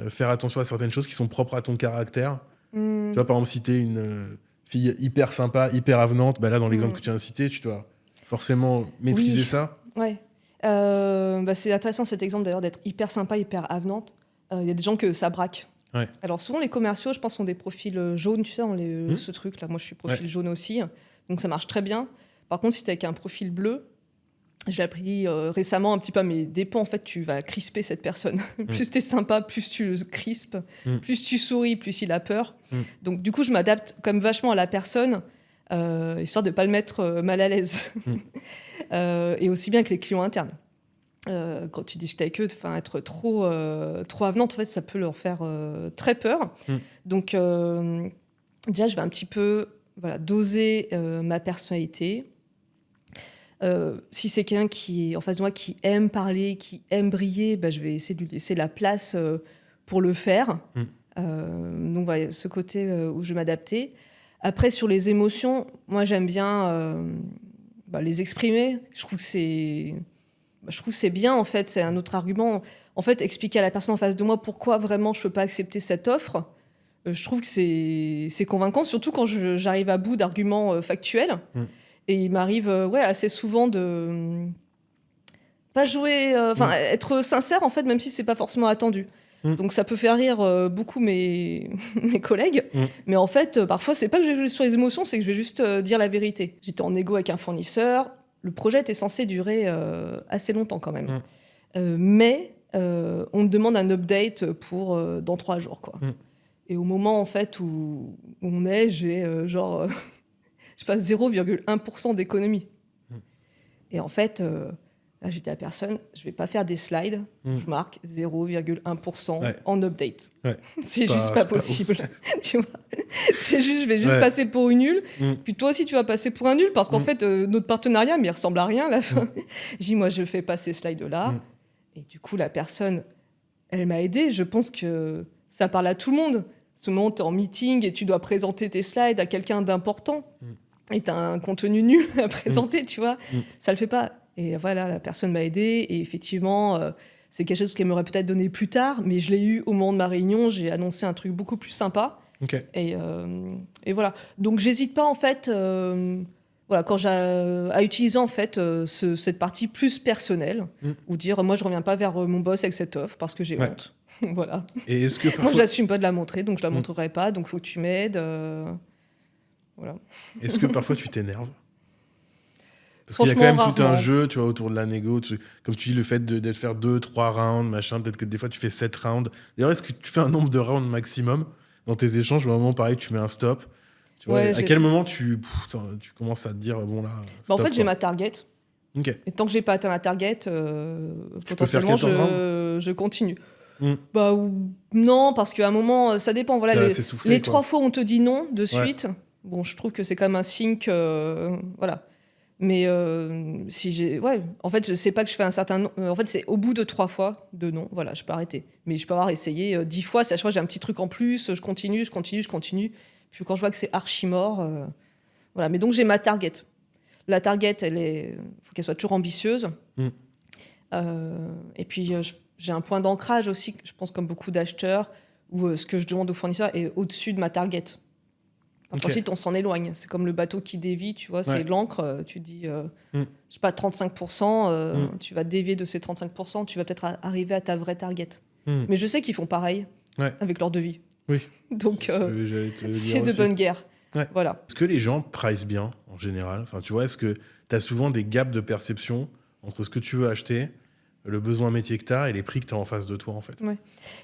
faire attention à certaines choses qui sont propres à ton caractère? Tu vois, par exemple, si t'es une fille hyper sympa, hyper avenante, là, dans l'exemple que tu viens de citer, tu dois forcément maîtriser ça. Ouais. C'est intéressant cet exemple d'ailleurs d'être hyper sympa, hyper avenante. Il y a des gens que ça braque. Ouais. Alors souvent les commerciaux, je pense, ont des profils jaunes, tu sais, ce truc-là. Moi, je suis profil jaune aussi, donc ça marche très bien. Par contre, si tu es avec un profil bleu, j'ai appris récemment un petit peu à mes dépens, en fait, tu vas crisper cette personne. Plus tu es sympa, plus tu le crispes, plus tu souris, plus il a peur. Donc du coup, je m'adapte comme vachement à la personne, histoire de ne pas le mettre mal à l'aise. Et aussi bien que les clients internes. Quand tu discutes avec eux, être trop avenante, en fait, ça peut leur faire très peur. Donc, déjà, je vais un petit peu doser ma personnalité. Si c'est quelqu'un qui est en face de moi, qui aime parler, qui aime briller, je vais essayer de lui laisser la place pour le faire. Donc, voilà, ce côté où je vais m'adapter. Après, sur les émotions, moi, j'aime bien les exprimer. Je trouve que c'est bien, en fait. C'est un autre argument. En fait, expliquer à la personne en face de moi pourquoi vraiment je ne peux pas accepter cette offre, je trouve que c'est convaincant, surtout quand j'arrive à bout d'arguments factuels. Et il m'arrive assez souvent de pas jouer, être sincère, en fait, même si ce n'est pas forcément attendu. Donc ça peut faire rire beaucoup mes collègues. Mais en fait, parfois, c'est pas que je vais jouer sur les émotions, c'est que je vais juste dire la vérité. J'étais en négo avec un fournisseur. Le projet était censé durer assez longtemps quand même. Mais on me demande un update pour dans 3 jours, quoi. Et au moment, en fait, où on est, j'ai je sais pas, 0,1% d'économie. Et en fait, là, j'ai dit à personne, je vais pas faire des slides, je marque 0,1% en update. C'est juste pas possible. Tu vois, je vais juste passer pour une nulle. Puis toi aussi, tu vas passer pour un nul, parce qu'en fait, notre partenariat, mais il ressemble à rien à la fin. J'ai dit, moi, je fais pas ces slides-là. Et du coup, la personne, elle m'a aidée. Je pense que ça parle à tout le monde. Ce moment, tu es en meeting et tu dois présenter tes slides à quelqu'un d'important. Et tu as un contenu nul à présenter, tu vois. Ça le fait pas. Et voilà, la personne m'a aidée. Et effectivement, c'est quelque chose qu'elle m'aurait peut-être donné plus tard. Mais je l'ai eu au moment de ma réunion. J'ai annoncé un truc beaucoup plus sympa. Et voilà. Donc, j'hésite pas, en fait, à utiliser, en fait, cette partie plus personnelle. Ou dire, moi, je reviens pas vers mon boss avec cette offre parce que j'ai honte. Voilà. Et est-ce que parfois... Moi, j'assume pas de la montrer, donc je la montrerai pas. Donc, il faut que tu m'aides. Voilà. Est-ce que parfois tu t'énerves? Parce qu'il y a quand même tout un jeu, tu vois, autour de la négo. Comme tu dis, le fait d'être faire 2-3 rounds, machin, peut-être que des fois tu fais 7 rounds. D'ailleurs, est-ce que tu fais un nombre de rounds maximum dans tes échanges? Ou à un moment, pareil, tu mets un stop? Tu vois, à quel moment tu commences à te dire, bon là... Stop, en fait, j'ai ma target. Et tant que j'ai pas atteint la target, potentiellement, je continue. Non, parce qu'à un moment, ça dépend. Voilà, les 3 fois où on te dit non de suite, bon, je trouve que c'est comme un signe que... voilà. Mais si j'ai... en fait, je sais pas que je fais un certain... en fait, c'est au bout de 3 fois de non. Voilà, je peux arrêter. Mais je peux avoir essayé 10 fois. Si à chaque fois, j'ai un petit truc en plus, je continue. Puis quand je vois que c'est archi mort... voilà. Mais donc, j'ai ma target. La target, faut qu'elle soit toujours ambitieuse. Et puis, j'ai un point d'ancrage aussi, je pense, comme beaucoup d'acheteurs, où ce que je demande aux fournisseurs est au-dessus de ma target. Parce qu'ensuite, on s'en éloigne. C'est comme le bateau qui dévie, tu vois, c'est l'encre. Tu dis, je sais pas, 35%, tu vas dévier de ces 35%, tu vas peut-être arriver à ta vraie target. Mais je sais qu'ils font pareil avec leur devis. Donc, c'est de bonne guerre. Voilà. Est-ce que les gens pricent bien, en général? Enfin, tu vois, est-ce que tu as souvent des gaps de perception entre ce que tu veux acheter, le besoin métier que tu as et les prix que tu as en face de toi, en fait?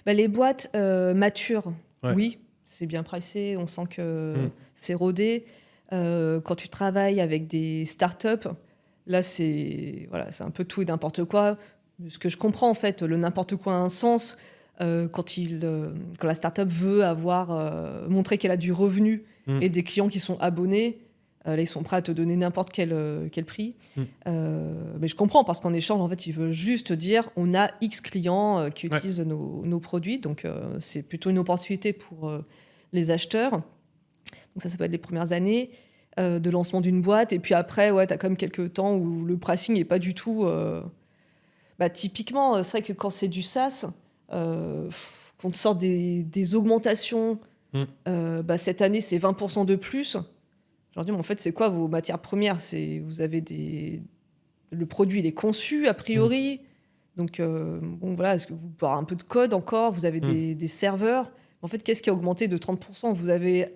Les boîtes matures, oui. C'est bien pricé, on sent que c'est rodé. Quand tu travailles avec des startups, là, c'est un peu tout et n'importe quoi. Ce que je comprends, en fait, le n'importe quoi a un sens quand la startup veut montrer qu'elle a du revenu et des clients qui sont abonnés. Là, ils sont prêts à te donner n'importe quel prix. Mais je comprends, parce qu'en échange, en fait, ils veulent juste dire on a X clients qui utilisent nos produits. Donc, c'est plutôt une opportunité pour les acheteurs. Donc, ça peut être les premières années de lancement d'une boîte. Et puis après, tu as quand même quelques temps où le pricing n'est pas du tout... typiquement, c'est vrai que quand c'est du SaaS, qu'on te sort des augmentations, cette année, c'est 20% de plus. Je leur dis, mais en fait, c'est quoi vos matières premières? Vous avez des le produit il est conçu a priori. Donc, bon, voilà, est-ce que vous pouvez avoir un peu de code encore? Vous avez des serveurs. En fait, qu'est-ce qui a augmenté de 30%? Vous avez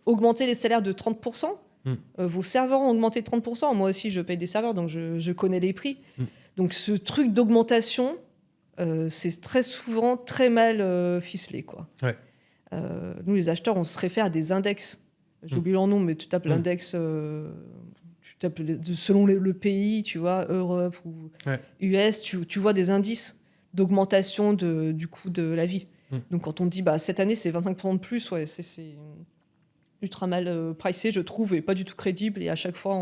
augmenté les salaires de 30%. Vos serveurs ont augmenté de 30%. Moi aussi, je paye des serveurs, donc je connais les prix. Donc, ce truc d'augmentation, c'est très souvent très mal ficelé, quoi. Ouais. Nous, les acheteurs, on se réfère à des index. J'ai oublié leur nom, mais tu tapes l'index... tu tapes selon le pays, tu vois, Europe ou US, tu vois des indices d'augmentation du coût de la vie. Donc, quand on dit cette année, c'est 25% de plus, ouais, c'est ultra mal pricé, je trouve, et pas du tout crédible. Et à chaque fois,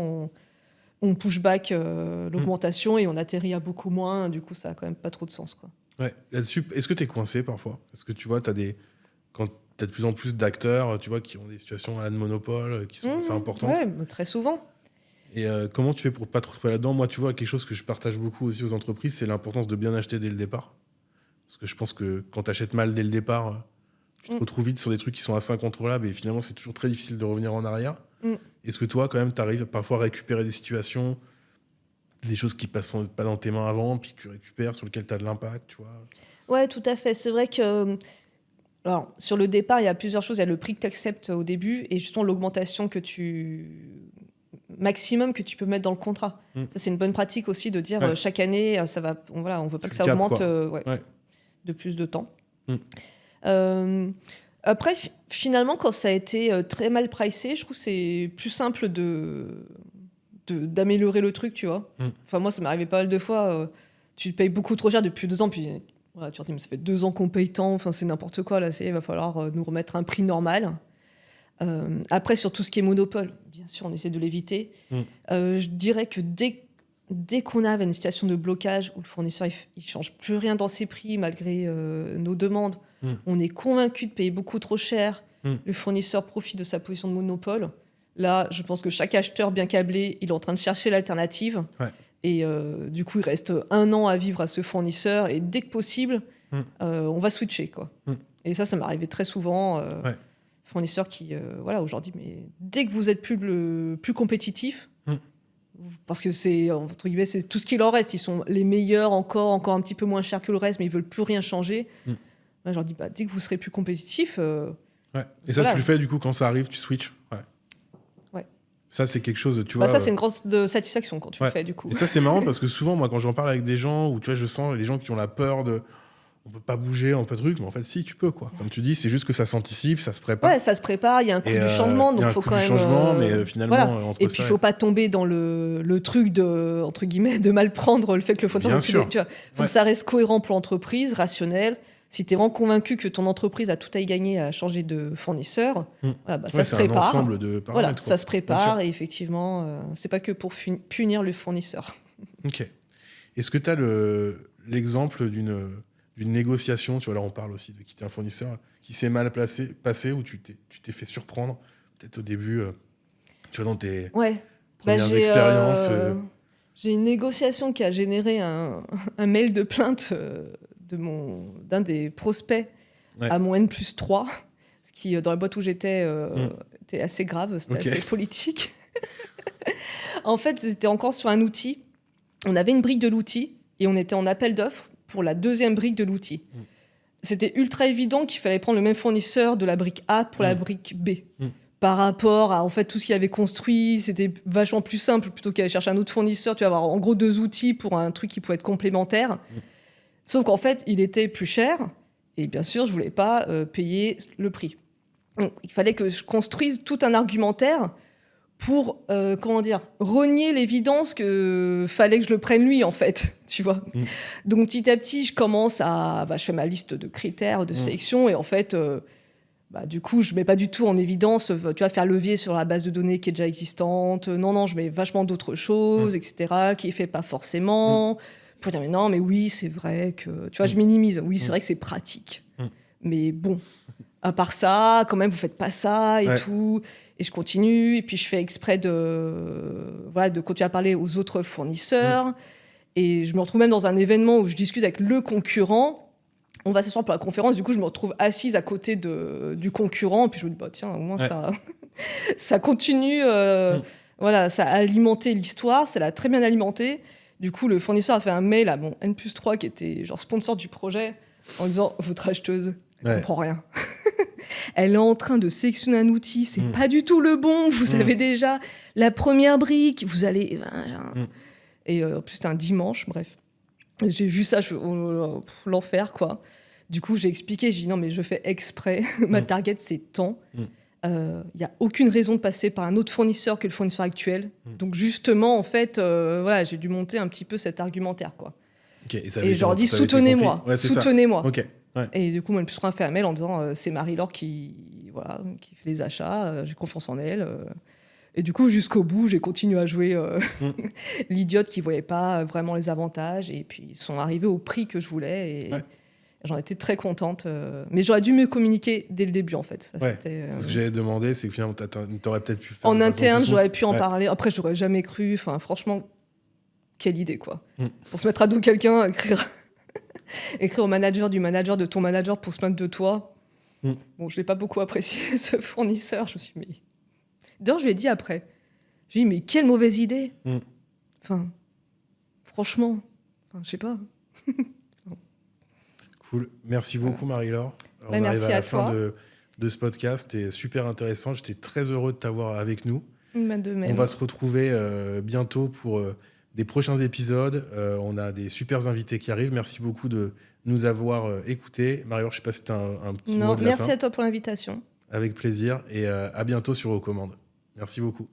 on push back l'augmentation et on atterrit à beaucoup moins. Du coup, ça a quand même pas trop de sens, quoi. Ouais. Là-dessus, est-ce que tu es coincé parfois? Est-ce que tu vois, quand tu as de plus en plus d'acteurs, tu vois, qui ont des situations de monopole qui sont assez importantes? Ouais, très souvent. Et comment tu fais pour pas te retrouver là-dedans? Moi, tu vois, quelque chose que je partage beaucoup aussi aux entreprises, c'est l'importance de bien acheter dès le départ. Parce que je pense que quand tu achètes mal dès le départ, tu te retrouves vite sur des trucs qui sont assez incontrôlables et finalement, c'est toujours très difficile de revenir en arrière. Est-ce que toi, quand même, tu arrives parfois à récupérer des situations, des choses qui passent pas dans tes mains avant, puis que tu récupères, sur lesquelles tu as de l'impact, tu vois? Ouais, tout à fait. C'est vrai que... Alors, sur le départ, il y a plusieurs choses. Il y a le prix que tu acceptes au début et justement l'augmentation maximum que tu peux mettre dans le contrat. Ça, c'est une bonne pratique aussi de dire chaque année, ça va, voilà, on veut pas que ça augmente de plus de temps. Après, finalement, quand ça a été très mal pricé, je trouve que c'est plus simple d'améliorer le truc, tu vois. Enfin, moi, ça m'est arrivé pas mal de fois. Tu payes beaucoup trop cher depuis 2 ans, puis voilà, tu te dis, mais ça fait 2 ans qu'on paye tant, enfin, c'est n'importe quoi, là, il va falloir nous remettre un prix normal. Après, sur tout ce qui est monopole, bien sûr, on essaie de l'éviter. Je dirais que dès qu'on arrive à une situation de blocage où le fournisseur il change plus rien dans ses prix malgré nos demandes, on est convaincu de payer beaucoup trop cher, le fournisseur profite de sa position de monopole. Là, je pense que chaque acheteur bien câblé, il est en train de chercher l'alternative. Et du coup, il reste 1 an à vivre à ce fournisseur. Et dès que possible, on va switcher, quoi. Et ça m'est arrivé très souvent. Fournisseurs qui, aujourd'hui, mais dès que vous êtes plus compétitif, parce que c'est, entre guillemets, c'est tout ce qu'il en reste. Ils sont les meilleurs, encore un petit peu moins chers que le reste, mais ils veulent plus rien changer. Là, je leur dis, dès que vous serez plus compétitif... Et ça, tu le fais, du coup, quand ça arrive, tu switches? Ouais. Ça, c'est quelque chose, tu vois... Ça, c'est une grosse satisfaction quand tu le fais, du coup. Et ça, c'est marrant parce que souvent, moi, quand j'en parle avec des gens, où tu vois, je sens les gens qui ont la peur de... On peut pas bouger, on peut truc, mais en fait, si, tu peux, quoi. Comme tu dis, c'est juste que ça s'anticipe, ça se prépare. Ouais, ça se prépare, il y a un coût du changement, donc il faut quand même... changement, mais finalement, entre et puis, il faut pas tomber dans le truc de, entre guillemets, de mal prendre le fait que le fournisseur... Il faut que ça reste cohérent pour l'entreprise, rationnel. Si tu es vraiment convaincu que ton entreprise a tout à y gagner à changer de fournisseur, ça se prépare. C'est un ensemble de paramètres. Ça se prépare, et effectivement, c'est pas que pour punir le fournisseur. Ok. Est-ce que tu as l'exemple d'une négociation, tu vois, là on parle aussi de quitter un fournisseur, qui s'est mal passé, où tu t'es fait surprendre, peut-être au début, tu vois, dans tes premières expériences J'ai une négociation qui a généré un mail de plainte d'un des prospects à mon N+3, ce qui, dans la boîte où j'étais, était assez grave, c'était assez politique. En fait, c'était encore sur un outil. On avait une brique de l'outil et on était en appel d'offres pour la 2e brique de l'outil. C'était ultra évident qu'il fallait prendre le même fournisseur de la brique A pour la brique B. Par rapport à en fait, tout ce qu'il avait construit, c'était vachement plus simple plutôt qu'aller chercher un autre fournisseur. Tu vas avoir en gros 2 outils pour un truc qui pouvait être complémentaire. Sauf qu'en fait, il était plus cher et bien sûr, je voulais pas payer le prix. Donc, il fallait que je construise tout un argumentaire pour, renier l'évidence que fallait que je le prenne lui, en fait, tu vois. Donc, petit à petit, je commence je fais ma liste de critères, de sélection, et en fait, du coup, je mets pas du tout en évidence, tu vois, faire levier sur la base de données qui est déjà existante. Non, je mets vachement d'autres choses, etc., qui est fait pas forcément, pour dire, mais oui, c'est vrai que, tu vois, je minimise. Oui, c'est vrai que c'est pratique. Mais bon, à part ça, quand même, vous faites pas ça et tout. Et je continue, et puis je fais exprès de continuer à parler aux autres fournisseurs. Et je me retrouve même dans un événement où je discute avec le concurrent. On va s'asseoir pour la conférence, du coup, je me retrouve assise à côté du concurrent. Et puis je me dis, tiens, au moins, ça continue. Ça a alimenté l'histoire, ça l'a très bien alimenté. Du coup, le fournisseur a fait un mail à mon N+3 qui était genre sponsor du projet en disant « Votre acheteuse, elle comprend rien. Elle est en train de sélectionner un outil, c'est pas du tout le bon. Vous avez déjà la première brique, vous allez... » Et en plus, c'était un dimanche, bref. J'ai vu ça, l'enfer, quoi. Du coup, j'ai expliqué, j'ai dit « Non, mais je fais exprès. Ma target, c'est tant. » Il n'y a aucune raison de passer par un autre fournisseur que le fournisseur actuel. Donc justement, en fait, voilà, j'ai dû monter un petit peu cet argumentaire, quoi. Okay, et je leur dis, soutenez-moi, soutenez-moi. Okay, ouais. Et du coup, moi, je me suis fait un mail en disant, c'est Marie-Laure qui fait les achats, j'ai confiance en elle. Et du coup, jusqu'au bout, j'ai continué à jouer l'idiote qui ne voyait pas vraiment les avantages. Et puis, ils sont arrivés au prix que je voulais. Et j'en étais très contente. Mais j'aurais dû mieux communiquer dès le début, en fait. Ça, c'est ce que j'avais demandé, c'est que finalement, t'aurais peut-être pu faire... En interne, j'aurais pu en parler. Après, j'aurais jamais cru. Enfin, franchement, quelle idée, quoi. Pour se mettre à dos quelqu'un, écrire au manager du manager de ton manager pour se mettre de toi. Bon, je l'ai pas beaucoup apprécié, ce fournisseur. Je me suis dit, mais... D'ailleurs, je lui ai dit après. Je lui ai dit, mais quelle mauvaise idée. Enfin, franchement, je sais pas. Cool. Merci beaucoup, Marie-Laure. On arrive à la fin de ce podcast. C'était super intéressant. J'étais très heureux de t'avoir avec nous. De même. On va se retrouver bientôt pour des prochains épisodes. On a des super invités qui arrivent. Merci beaucoup de nous avoir écoutés. Marie-Laure, je ne sais pas si tu as un petit mot de la fin. Merci à toi pour l'invitation. Avec plaisir. Et à bientôt sur Aux Commandes. Merci beaucoup.